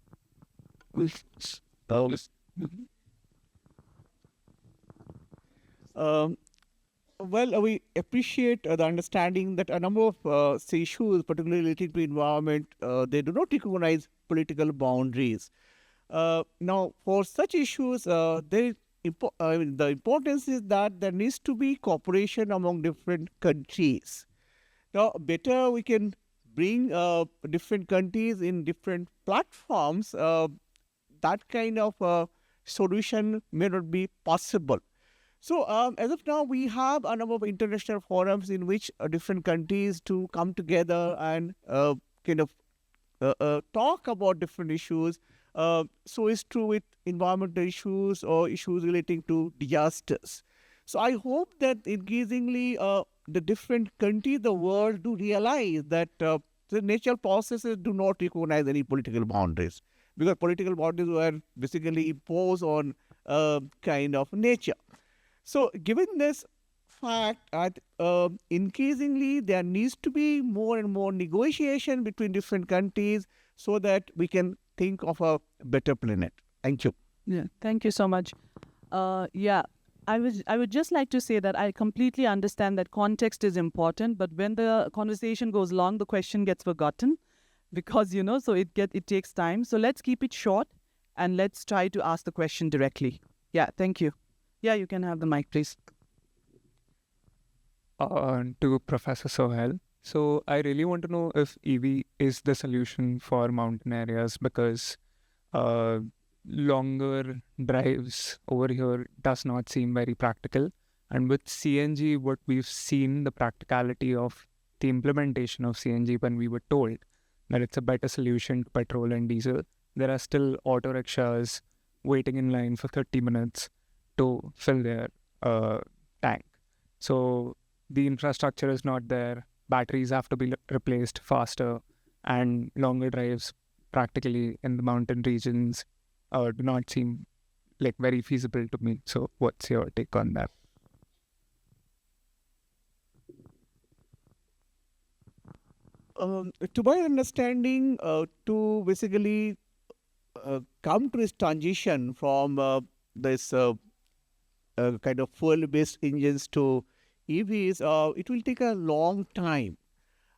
Well, we appreciate the understanding that a number of issues, particularly related to environment, they do not recognize political boundaries. Now, for such issues, the importance is that there needs to be cooperation among different countries. Now, better we can bring different countries in different platforms. That kind of solution may not be possible. So as of now, we have a number of international forums in which different countries to come together and kind of talk about different issues. So it's true with environmental issues or issues relating to disasters. So I hope that increasingly the different countries, the world, do realize that the natural processes do not recognize any political boundaries, because political boundaries were basically imposed on kind of nature. So given this fact, increasingly there needs to be more and more negotiation between different countries so that we can think of a better planet. Thank you. Yeah, thank you so much. I would just like to say that I completely understand that context is important, but when the conversation goes long, the question gets forgotten because, so it takes time. So let's keep it short and let's try to ask the question directly. Yeah, thank you. Yeah, you can have the mic, please. To Professor Sohel. So I really want to know if EV is the solution for mountain areas, because longer drives over here does not seem very practical. And with CNG, what we've seen, the practicality of the implementation of CNG, when we were told that it's a better solution to petrol and diesel, there are still auto rickshaws waiting in line for 30 minutes to fill their tank. So the infrastructure is not there. Batteries have to be replaced faster, and longer drives practically in the mountain regions do not seem like very feasible to me. So what's your take on that? To my understanding, to basically come to this transition from this kind of fuel-based engines to EVs, it will take a long time.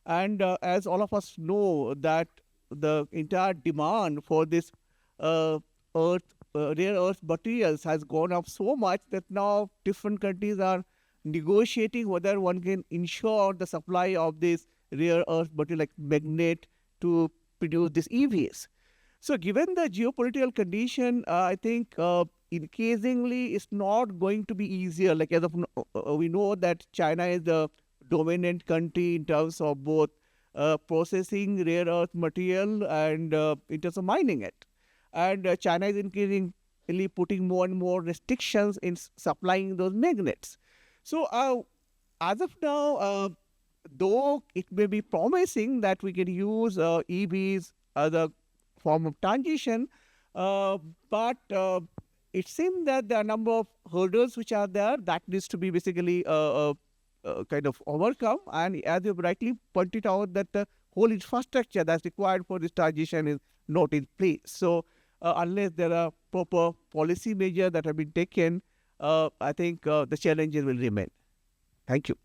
And as all of us know, that the entire demand for this rare earth materials has gone up so much that now different countries are negotiating whether one can ensure the supply of this rare earth material like magnet to produce these EVs. So given the geopolitical condition, I think increasingly it's not going to be easier. Like as of we know that China is the dominant country in terms of both processing rare earth material and in terms of mining it. And China is increasingly putting more and more restrictions in supplying those magnets. So as of now, though it may be promising that we can use EVs as a form of transition, but it seems that there are a number of hurdles which are there that needs to be basically kind of overcome. And as you rightly pointed out, that the whole infrastructure that's required for this transition is not in place. So unless there are proper policy measures that have been taken, I think the challenges will remain. Thank you.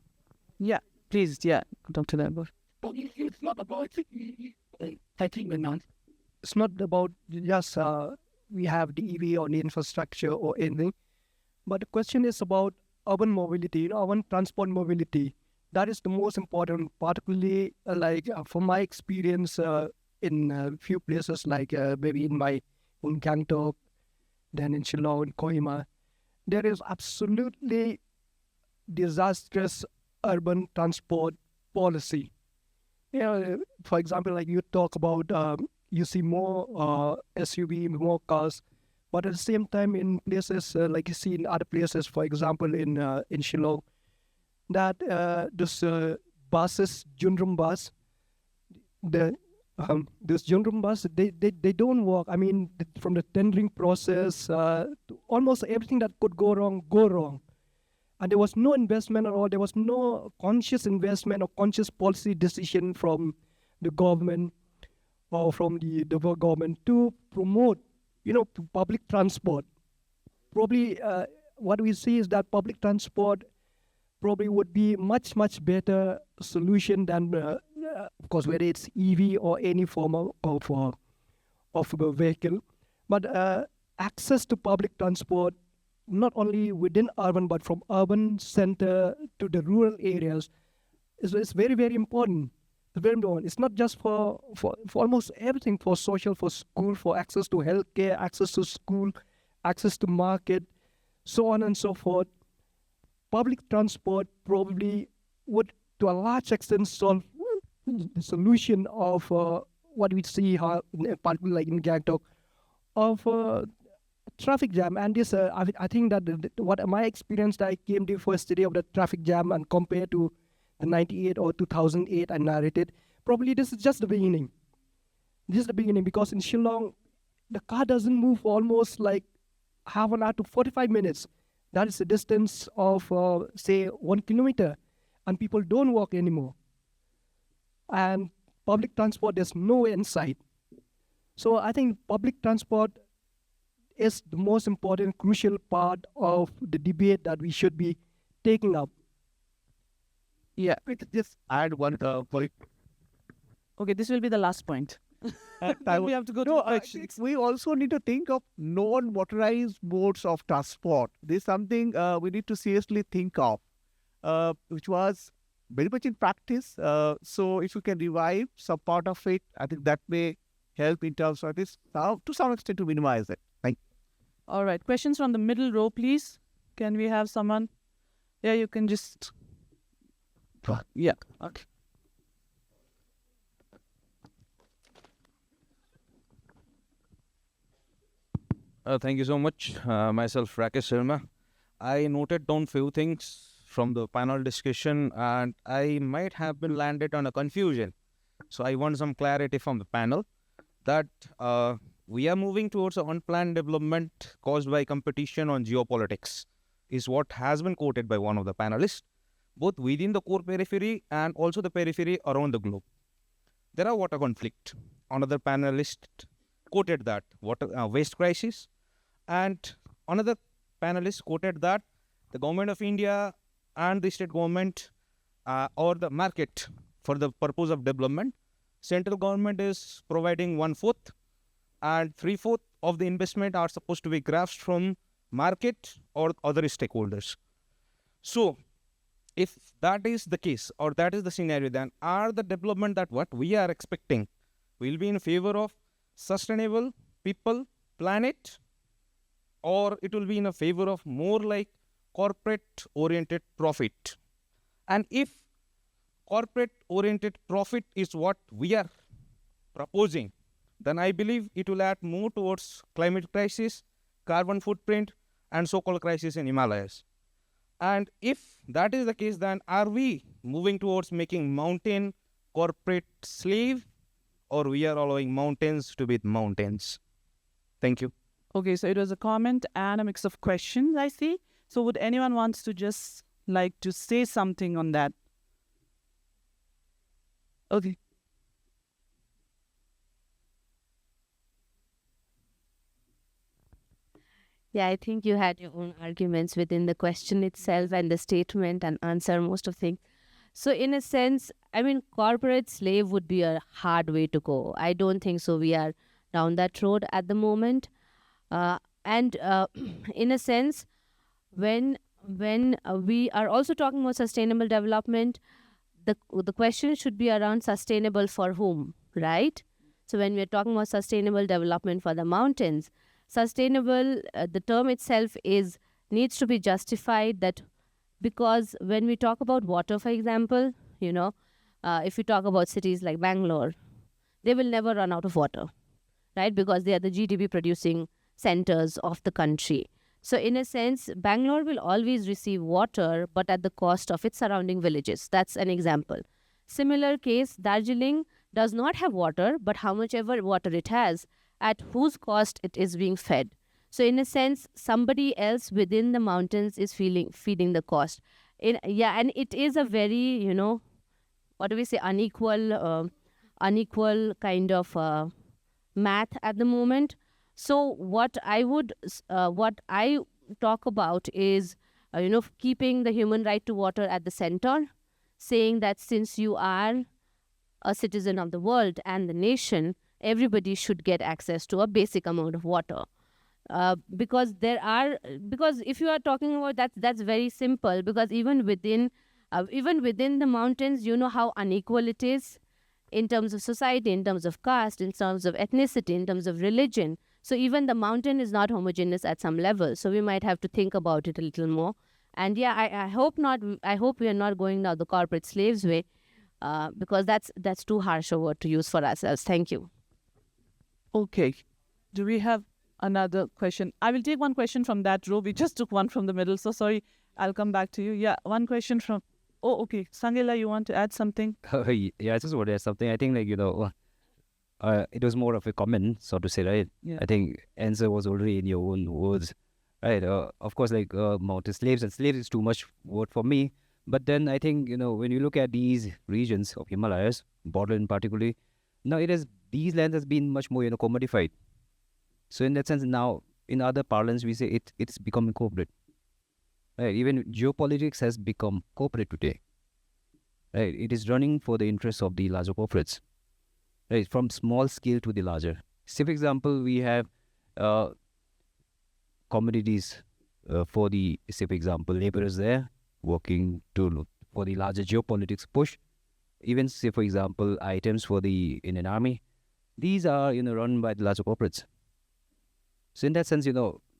Yeah, please. Yeah, Dr. Nadar. It's not about it's not about just we have the EV or the infrastructure or anything, but the question is about urban mobility, urban transport mobility. That is the most important, particularly from my experience in a few places, like maybe in Gangtok, then in Shillong, in Kohima. There is absolutely disastrous urban transport policy. For example, like you talk about, you see more SUV, more cars, but at the same time in places like you see in other places, for example in Shillong, that this buses, Jundrum bus, this Jundrum bus, they don't work. I mean, from the tendering process, to almost everything that could go wrong. And there was no investment at all. There was no conscious investment or conscious policy decision from the government or from the government to promote, public transport. Probably what we see is that public transport probably would be much, much better solution than, of course, whether it's EV or any form of a vehicle. But access to public transport, not only within urban, but from urban center to the rural areas, is very, very important. It's very important. It's not just for almost everything, for social, for school, for access to healthcare, access to school, access to market, so on and so forth. public transport probably would, to a large extent, solve the solution of what we see, particularly like in Gangtok, of traffic jam. And this, I think that what my experience that I came the first day of the traffic jam and compared to the 98 or 2008 I narrated, probably this is just the beginning. This is the beginning, because in Shillong, the car doesn't move for almost like half an hour to 45 minutes. That is a distance of, say, 1 kilometer, and people don't walk anymore. And public transport, there's no in sight. So I think public transport is the most important, crucial part of the debate that we should be taking up. Yeah, we could just add one point. Okay, this will be the last point. Then we have to go to No, the I questions. think we also need to think of non-motorized modes of transport. This is something we need to seriously think of, which was very much in practice. So if you can revive some part of it, I think that may help in terms of this, to some extent, to minimize it. Thank you. All right, questions from the middle row, please. Can we have someone? Yeah, you can just. Yeah, okay. Thank you so much. Myself, Rakesh Sharma. I noted down few things from the panel discussion, and I might have been landed on a confusion. So I want some clarity from the panel that we are moving towards an unplanned development caused by competition on geopolitics, is what has been quoted by one of the panelists, both within the core periphery and also the periphery around the globe. There are water conflict. Another panelist quoted that water waste crisis, and another panelist quoted that the government of India and the state government or the market for the purpose of development. Central government is providing 1/4 and 3/4 of the investment are supposed to be grasped from market or other stakeholders. So if that is the case or that is the scenario, then are the development that what we are expecting will be in favor of sustainable people, planet, or it will be in a favor of more like corporate oriented profit? And if corporate oriented profit is what we are proposing, then I believe it will add more towards climate crisis, carbon footprint, and so-called crisis in Himalayas. And if that is the case, then are we moving towards making mountain corporate slave, or we are allowing mountains to be mountains? Thank you. Okay, so it was a comment and a mix of questions, I see. So would anyone wants to just like to say something on that? Okay. Yeah, I think you had your own arguments within the question itself and the statement and answer most of things. So in a sense, I mean, corporate slave would be a hard way to go. I don't think so. We are down that road at the moment. And in a sense, when we are also talking about sustainable development, the question should be around sustainable for whom, right? So when we're talking about sustainable development for the mountains, sustainable, the term itself needs to be justified, that because when we talk about water, for example, if we talk about cities like Bangalore, they will never run out of water, right? Because they are the GDP producing centers of the country. So in a sense, Bangalore will always receive water, but at the cost of its surrounding villages. That's an example. Similar case, Darjeeling does not have water, but how much ever water it has, at whose cost it is being fed. So in a sense, somebody else within the mountains is feeding the cost. And it is a very, what do we say, unequal kind of math at the moment. So what I talk about is, keeping the human right to water at the center, saying that since you are a citizen of the world and the nation, everybody should get access to a basic amount of water. Because if you are talking about that's very simple, because even within the mountains, you know how unequal it is in terms of society, in terms of caste, in terms of ethnicity, in terms of religion. So even the mountain is not homogeneous at some level. So we might have to think about it a little more. And yeah, I hope not. I hope we are not going down the corporate slaves way, because that's too harsh a word to use for ourselves. Thank you. Okay. Do we have another question? I will take one question from that row. We just took one from the middle, so sorry. I'll come back to you. Yeah, one question from... Oh, okay. Sangela, you want to add something? Yeah, I just want to add something. I think, it was more of a comment, so to say, right? Yeah. I think answer was already in your own words, right? Of course, mountain slaves, and slaves is too much word for me. But then I think, when you look at these regions of Himalayas, borderland particularly, now these lands has been much more, commodified. So in that sense, now in other parlance, we say it's becoming corporate. Right? Even geopolitics has become corporate today. Right? It is running for the interests of the larger corporates. Right? From small scale to the larger. Say, for example, we have commodities for the, say, for example, laborers there working for the larger geopolitics push. Even, say, for example, items for in an army. These are, run by the larger corporates. So in that sense,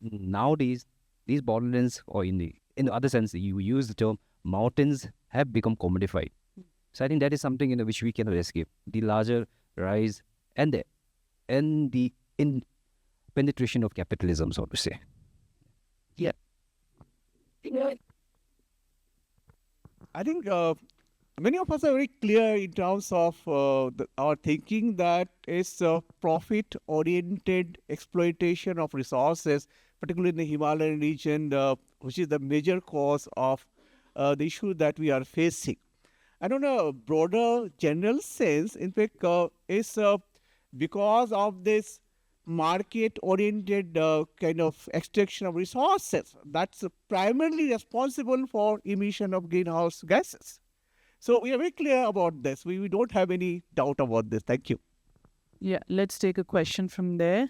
nowadays, these borderlands, or in the other sense, you use the term, mountains have become commodified. So I think that is something, which we cannot escape. The larger rise and the penetration of capitalism, so to say. Yeah. I think many of us are very clear in terms of our thinking that is profit-oriented exploitation of resources, particularly in the Himalayan region, which is the major cause of the issue that we are facing. And on a broader general sense, in fact, is because of this market-oriented kind of extraction of resources that's primarily responsible for emission of greenhouse gases. So we are very clear about this. We don't have any doubt about this. Thank you. Yeah, let's take a question from there.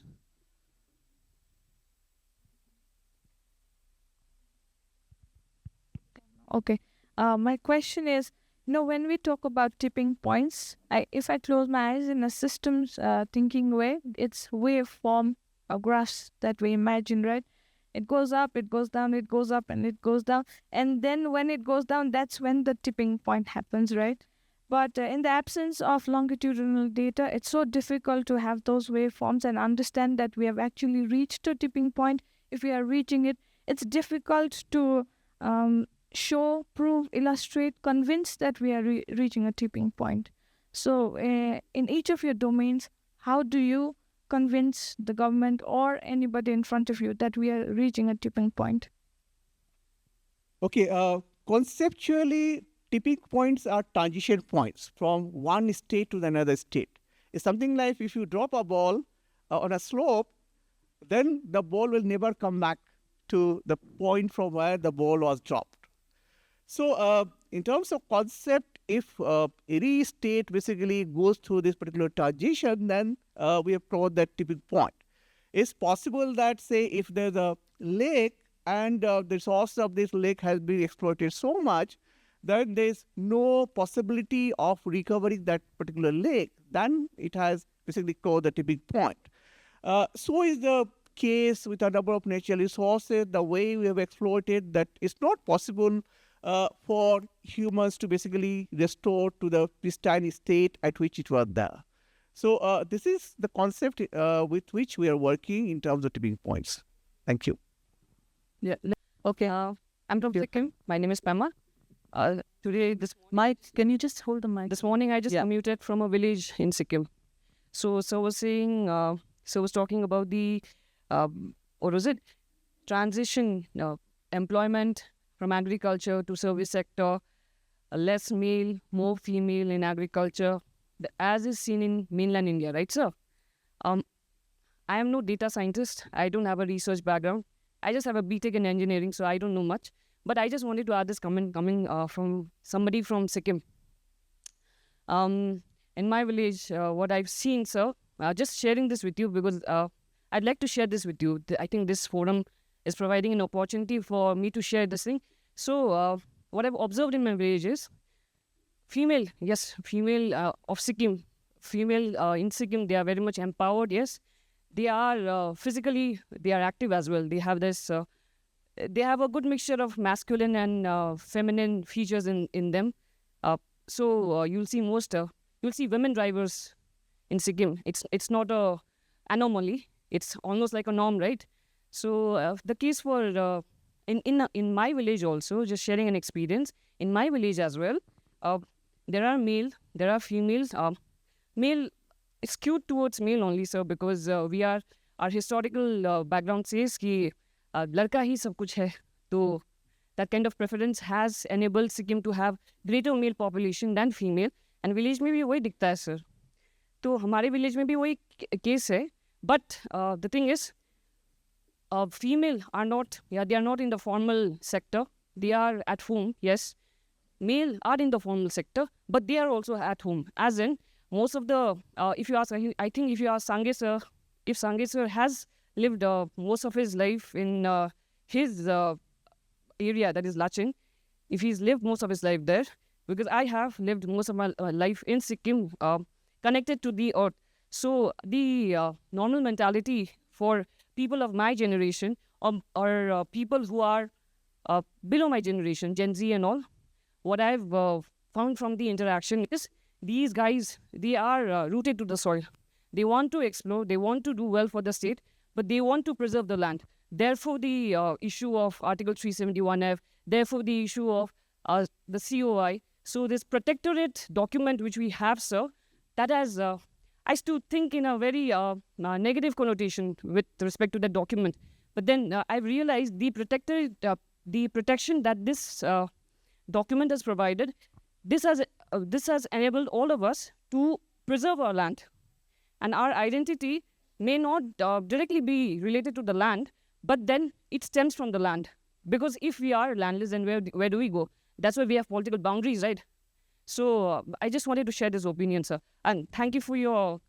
Okay. My question is, when we talk about tipping points, if I close my eyes in a systems thinking way, it's waveform, a graphs that we imagine, right? It goes up, it goes down, it goes up, and it goes down. And then when it goes down, that's when the tipping point happens, right? But in the absence of longitudinal data, it's so difficult to have those waveforms and understand that we have actually reached a tipping point. If we are reaching it, it's difficult to show, prove, illustrate, convince that we are reaching a tipping point. So in each of your domains, how do you convince the government or anybody in front of you that we are reaching a tipping point? Okay, conceptually, tipping points are transition points from one state to another state. It's something like if you drop a ball on a slope, then the ball will never come back to the point from where the ball was dropped. So in terms of concept, if any state basically goes through this particular transition, then we have crossed that tipping point. It's possible that, say, if there's a lake and the resource of this lake has been exploited so much, then there's no possibility of recovering that particular lake, then it has basically crossed the tipping point. So is the case with a number of natural resources, the way we have exploited, that it's not possible for humans to basically restore to the pristine state at which it was there. So this is the concept with which we are working in terms of tipping points. Thank you. Yeah. Okay. I'm from Sikkim. My name is Pema. Mike, can you just hold the mic? This morning I just commuted from a village in Sikkim. So was saying, was talking about the, transition, employment from agriculture to service sector, less male, more female in agriculture, as is seen in mainland India, right, sir? I am no data scientist. I don't have a research background. I just have a BTech in engineering, so I don't know much. But I just wanted to add this comment coming from somebody from Sikkim. In my village, what I've seen, sir, just sharing this with you because I'd like to share this with you. I think this forum is providing an opportunity for me to share this thing. So what I've observed in my village is female of Sikkim, female in Sikkim, they are very much empowered, yes. They are physically, they are active as well. They have this they have a good mixture of masculine and feminine features in them. So you'll see you'll see women drivers in Sikkim. It's not a anomaly. It's almost like a norm, right? So the case for in my village also, just sharing an experience, in my village as well, there are male, there are females. Male is skewed towards male only, sir, because our historical background says कि लड़का ही सब कुछ है. So that kind of preference has enabled Sikkim to have greater male population than female. And village में भी वही दिखता है, sir. तो हमारे village में भी वही case है. But the thing is, female are not, they are not in the formal sector. They are at home, yes. Male are in the formal sector, but they are also at home. As in, most of the, if you ask, I think if you ask Sangay sir, if Sangay sir has lived most of his life in his area, that is Lacheng, if he's lived most of his life there, because I have lived most of my life in Sikkim, connected to the earth. So the normal mentality for people of my generation or people who are below my generation, Gen Z and all, what I've found from the interaction is these guys, they are rooted to the soil. They want to explore, they want to do well for the state, but they want to preserve the land. Therefore, the issue of Article 371F, therefore the issue of the COI. So this protectorate document which we have, sir, that has, I used to think in a very negative connotation with respect to that document. But then I realized the protection that this document has provided, this has enabled all of us to preserve our land. And our identity may not directly be related to the land, but then it stems from the land. Because if we are landless, then where do we go? That's why we have political boundaries, right? So I just wanted to share this opinion, sir. And thank you for your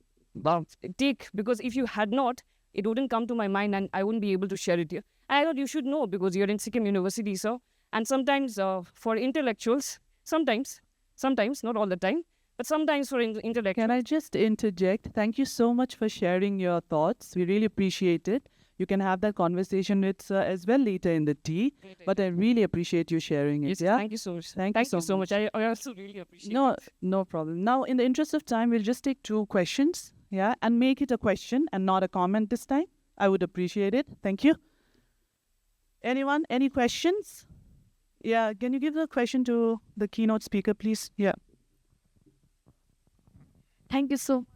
take, because if you had not, it wouldn't come to my mind and I wouldn't be able to share it here. And I thought you should know because you're in Sikkim University, sir. And sometimes for intellectuals, sometimes, not all the time, but sometimes for intellectuals. Can I just interject? Thank you so much for sharing your thoughts. We really appreciate it. You can have that conversation with Sir as well later in the tea. But I really appreciate you sharing it. Yes, yeah? thank you so much. Thank you so much. I also really appreciate it. No problem. Now, in the interest of time, we'll just take 2 questions, yeah, and make it a question and not a comment this time. I would appreciate it. Thank you. Anyone? Any questions? Yeah, can you give the question to the keynote speaker, please? Yeah. Thank you so much.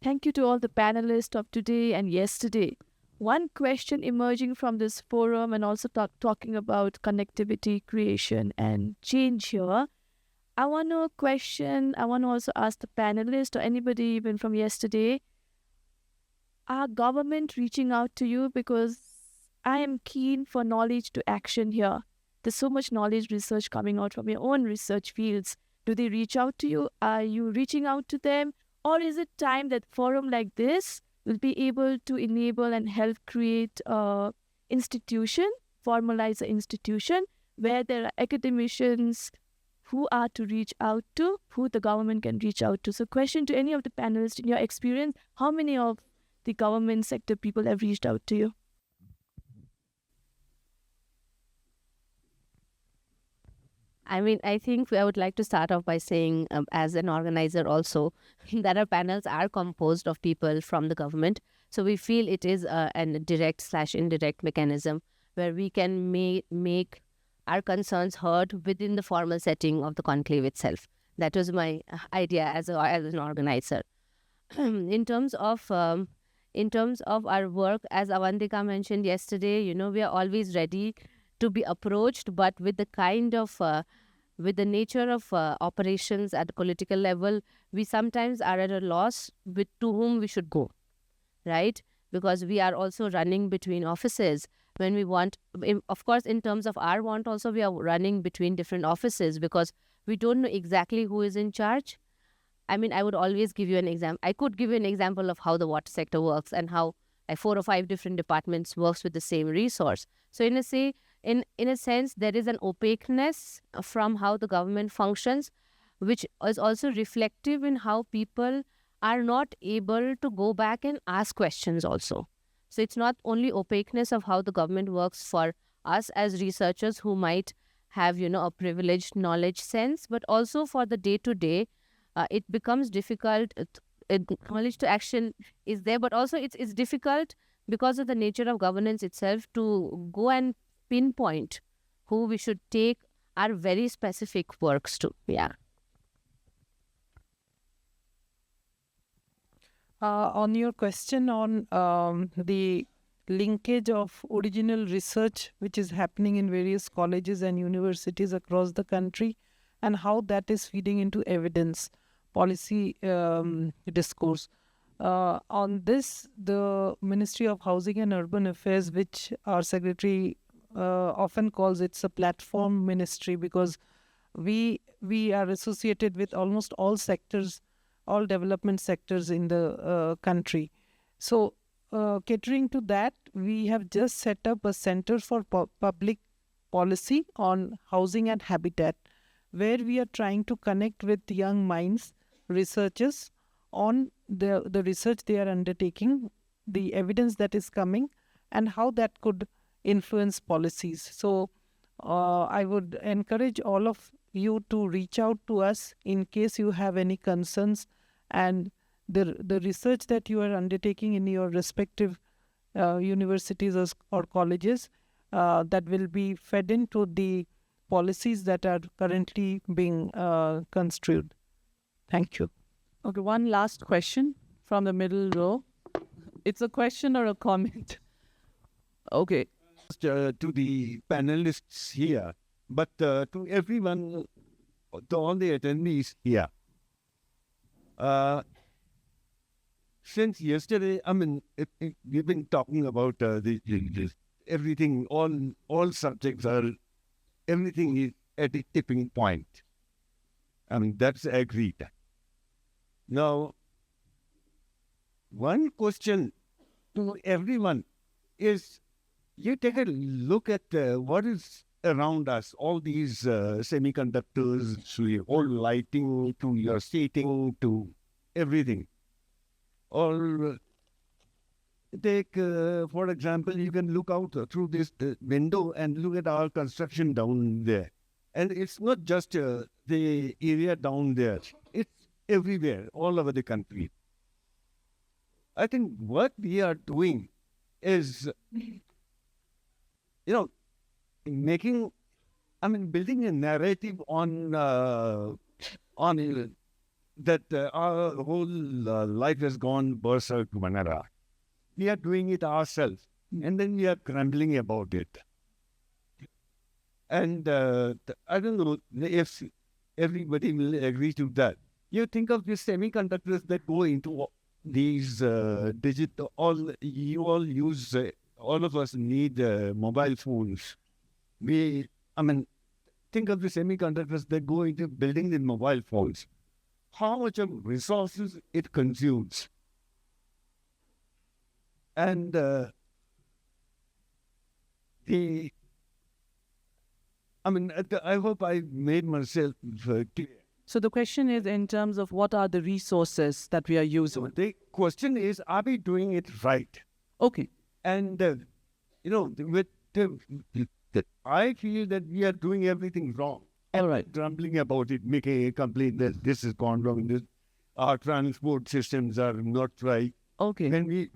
Thank you to all the panelists of today and yesterday. One question emerging from this forum and also talking about connectivity, creation and change here. I want to also ask the panelists or anybody even from yesterday, are government reaching out to you? Because I am keen for knowledge to action here. There's so much knowledge research coming out from your own research fields. Do they reach out to you? Are you reaching out to them? Or is it time that forum like this will be able to enable and help create an institution, formalize an institution where there are academicians who are to reach out to, who the government can reach out to? So question to any of the panelists, in your experience, how many of the government sector people have reached out to you? I mean, I think I would like to start off by saying, as an organizer also, that our panels are composed of people from the government. So we feel it is a direct/indirect mechanism where we can make our concerns heard within the formal setting of the conclave itself. That was my idea as an organizer. In terms of our work, as Avantika mentioned yesterday, we are always ready to be approached, but with the kind of with the nature of operations at the political level, we sometimes are at a loss to whom we should go, right? Because we are also running between offices when we want. Of course, in terms of our want, also we are running between different offices because we don't know exactly who is in charge. I mean, I would always give you an example. I could give you an example of how the water sector works and how 4 or 5 different departments works with the same resource. So in a sense, there is an opaqueness from how the government functions, which is also reflective in how people are not able to go back and ask questions also. So it's not only opaqueness of how the government works for us as researchers who might have, a privileged knowledge sense, but also for the day-to-day, it becomes difficult. Knowledge to action is there, but also it's difficult because of the nature of governance itself to go and pinpoint who we should take our very specific works to. Yeah. On your question on the linkage of original research which is happening in various colleges and universities across the country and how that is feeding into evidence policy discourse. On this, the Ministry of Housing and Urban Affairs, which our secretary often calls it's a platform ministry, because we are associated with almost all sectors, all development sectors in the country. So catering to that, we have just set up a Center for Public Policy on Housing and Habitat, where we are trying to connect with young minds, researchers, on the research they are undertaking, the evidence that is coming, and how that could influence policies. So I would encourage all of you to reach out to us in case you have any concerns, and the research that you are undertaking in your respective universities or colleges that will be fed into the policies that are currently being construed. Thank you. Okay, one last question from the middle row. It's a question or a comment? Okay. To the panelists here, but to everyone, to all the attendees here. Since yesterday, I mean, we've been talking about everything, all subjects are, everything is at a tipping point. I mean, that's agreed. Now, one question to everyone is, you take a look at what is around us, all these semiconductors, to your whole lighting, to your seating, to everything. Or take, for example, you can look out through this window and look at our construction down there. And it's not just the area down there. It's everywhere, all over the country. I think what we are doing is, building a narrative on that our whole life has gone berserk manara. We are doing it ourselves, and then we are grumbling about it. And I don't know if everybody will agree to that. You think of these semiconductors that go into these digital, all of us need mobile phones. Think of the semiconductors that go into building the mobile phones. How much of resources it consumes. And I hope I made myself clear. So the question is in terms of what are the resources that we are using? So the question is, are we doing it right? Okay. And, I feel that we are doing everything wrong. All right. Grumbling about it, making a complaint that this has gone wrong, our transport systems are not right. Okay. When we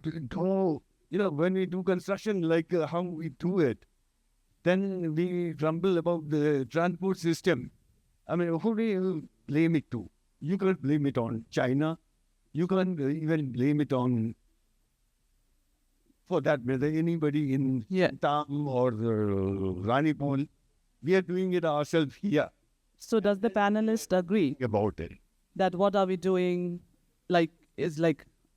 do construction like how we do it, then we grumble about the transport system. Who do you blame it to? You can't blame it on China. You can't even blame it on, for that matter, anybody in Tam or Ranipol. We are doing it ourselves here. So does the panelist agree about it? That what are we doing, are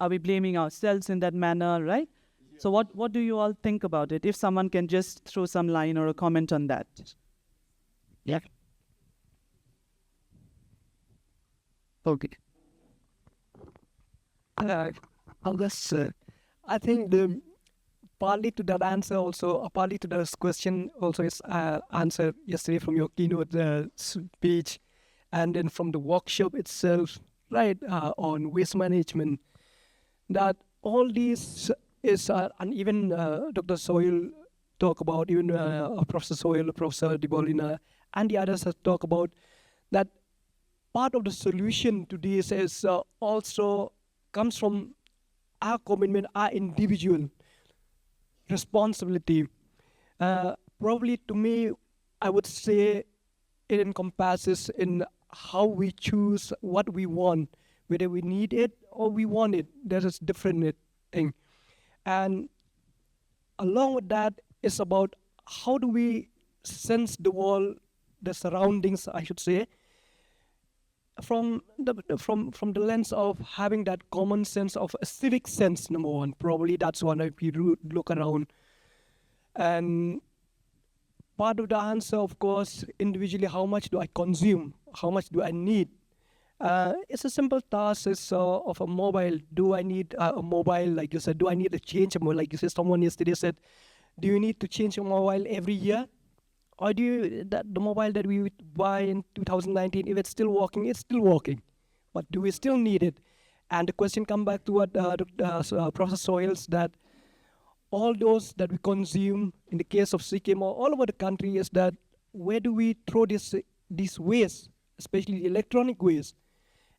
we blaming ourselves in that manner, right? Yeah. So what do you all think about it? If someone can just throw some line or a comment on that. Yeah. Okay. I think partly to that answer also, partly to this question also is answer yesterday from your keynote speech, and then from the workshop itself, right, on waste management, that all these is, and even Dr. Sohel talk about, even Professor Sohel, Professor Debolina, and the others have talked about that part of the solution to this is also comes from our commitment, our individual responsibility. Probably to me, I would say it encompasses in how we choose what we want, whether we need it or we want it. That is different thing. And along with that, it's about how do we sense the world, the surroundings, I should say, from the lens of having that common sense of a civic sense. Number one, probably that's one. If you look around, and part of the answer, of course, individually, how much do I consume? How much do I need? It's a simple task. It's of a mobile. Do I need a mobile? Like you said, do I need to change a mobile? Like you said, someone yesterday said, do you need to change a mobile every year? Or do you, that the mobile that we would buy in 2019, if it's still working, it's still working. But do we still need it? And the question comes back to what Professor Sohel, that all those that we consume, in the case of Sikkim or all over the country, is that where do we throw these waste, especially the electronic waste?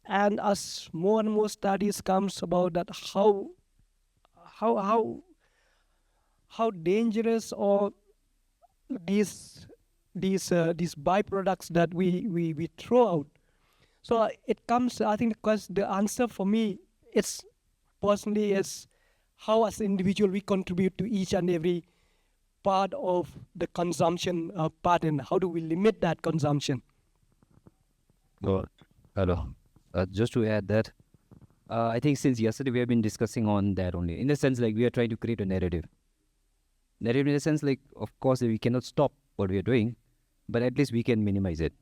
And as more and more studies comes about that, how dangerous or these byproducts that we throw out. So it comes, I think, because the answer for me, it's personally is how as an individual we contribute to each and every part of the consumption pattern. How do we limit that consumption? Hello. Just to add that, I think since yesterday we have been discussing on that only. In the sense, like, we are trying to create a narrative. Narrative in the sense, like, of course, we cannot stop what we are doing, but at least we can minimize it.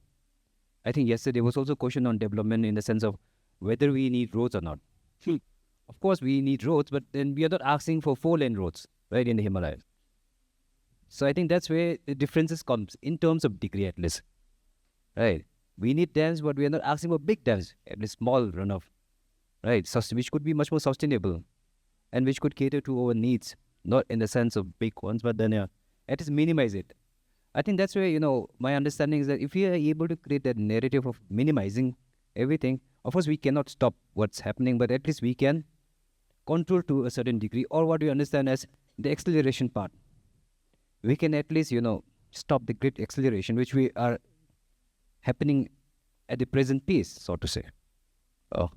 I think yesterday was also a question on development in the sense of whether we need roads or not. Of course, we need roads, but then we are not asking for 4-lane roads, right, in the Himalayas. So I think that's where the differences comes in terms of degree at least, right? We need dams, but we are not asking for big dams, at least small runoff, right? Which could be much more sustainable and which could cater to our needs, not in the sense of big ones, but then at least minimize it. I think that's where, my understanding is that if we are able to create that narrative of minimizing everything, of course, we cannot stop what's happening, but at least we can control to a certain degree, or what we understand as the acceleration part. We can at least, stop the great acceleration, which we are happening at the present pace, so to say. Oh.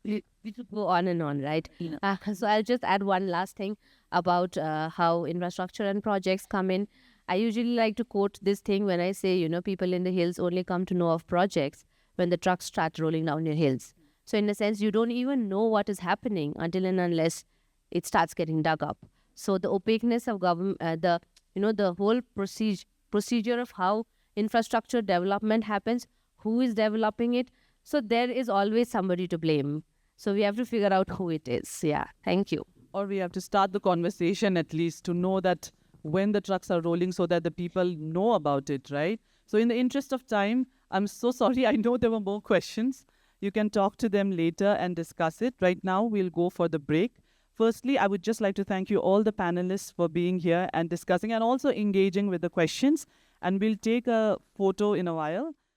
We could go on and on, right? So I'll just add one last thing about how infrastructure and projects come in. I usually like to quote this thing when I say, people in the hills only come to know of projects when the trucks start rolling down your hills. So in a sense, you don't even know what is happening until and unless it starts getting dug up. So the opaqueness of government, the whole procedure of how infrastructure development happens, who is developing it. So there is always somebody to blame. So we have to figure out who it is. Yeah, thank you. Or we have to start the conversation at least to know that when the trucks are rolling so that the people know about it, right? So in the interest of time, I'm so sorry. I know there were more questions. You can talk to them later and discuss it. Right now, we'll go for the break. Firstly, I would just like to thank you all the panelists for being here and discussing and also engaging with the questions. And we'll take a photo in a while.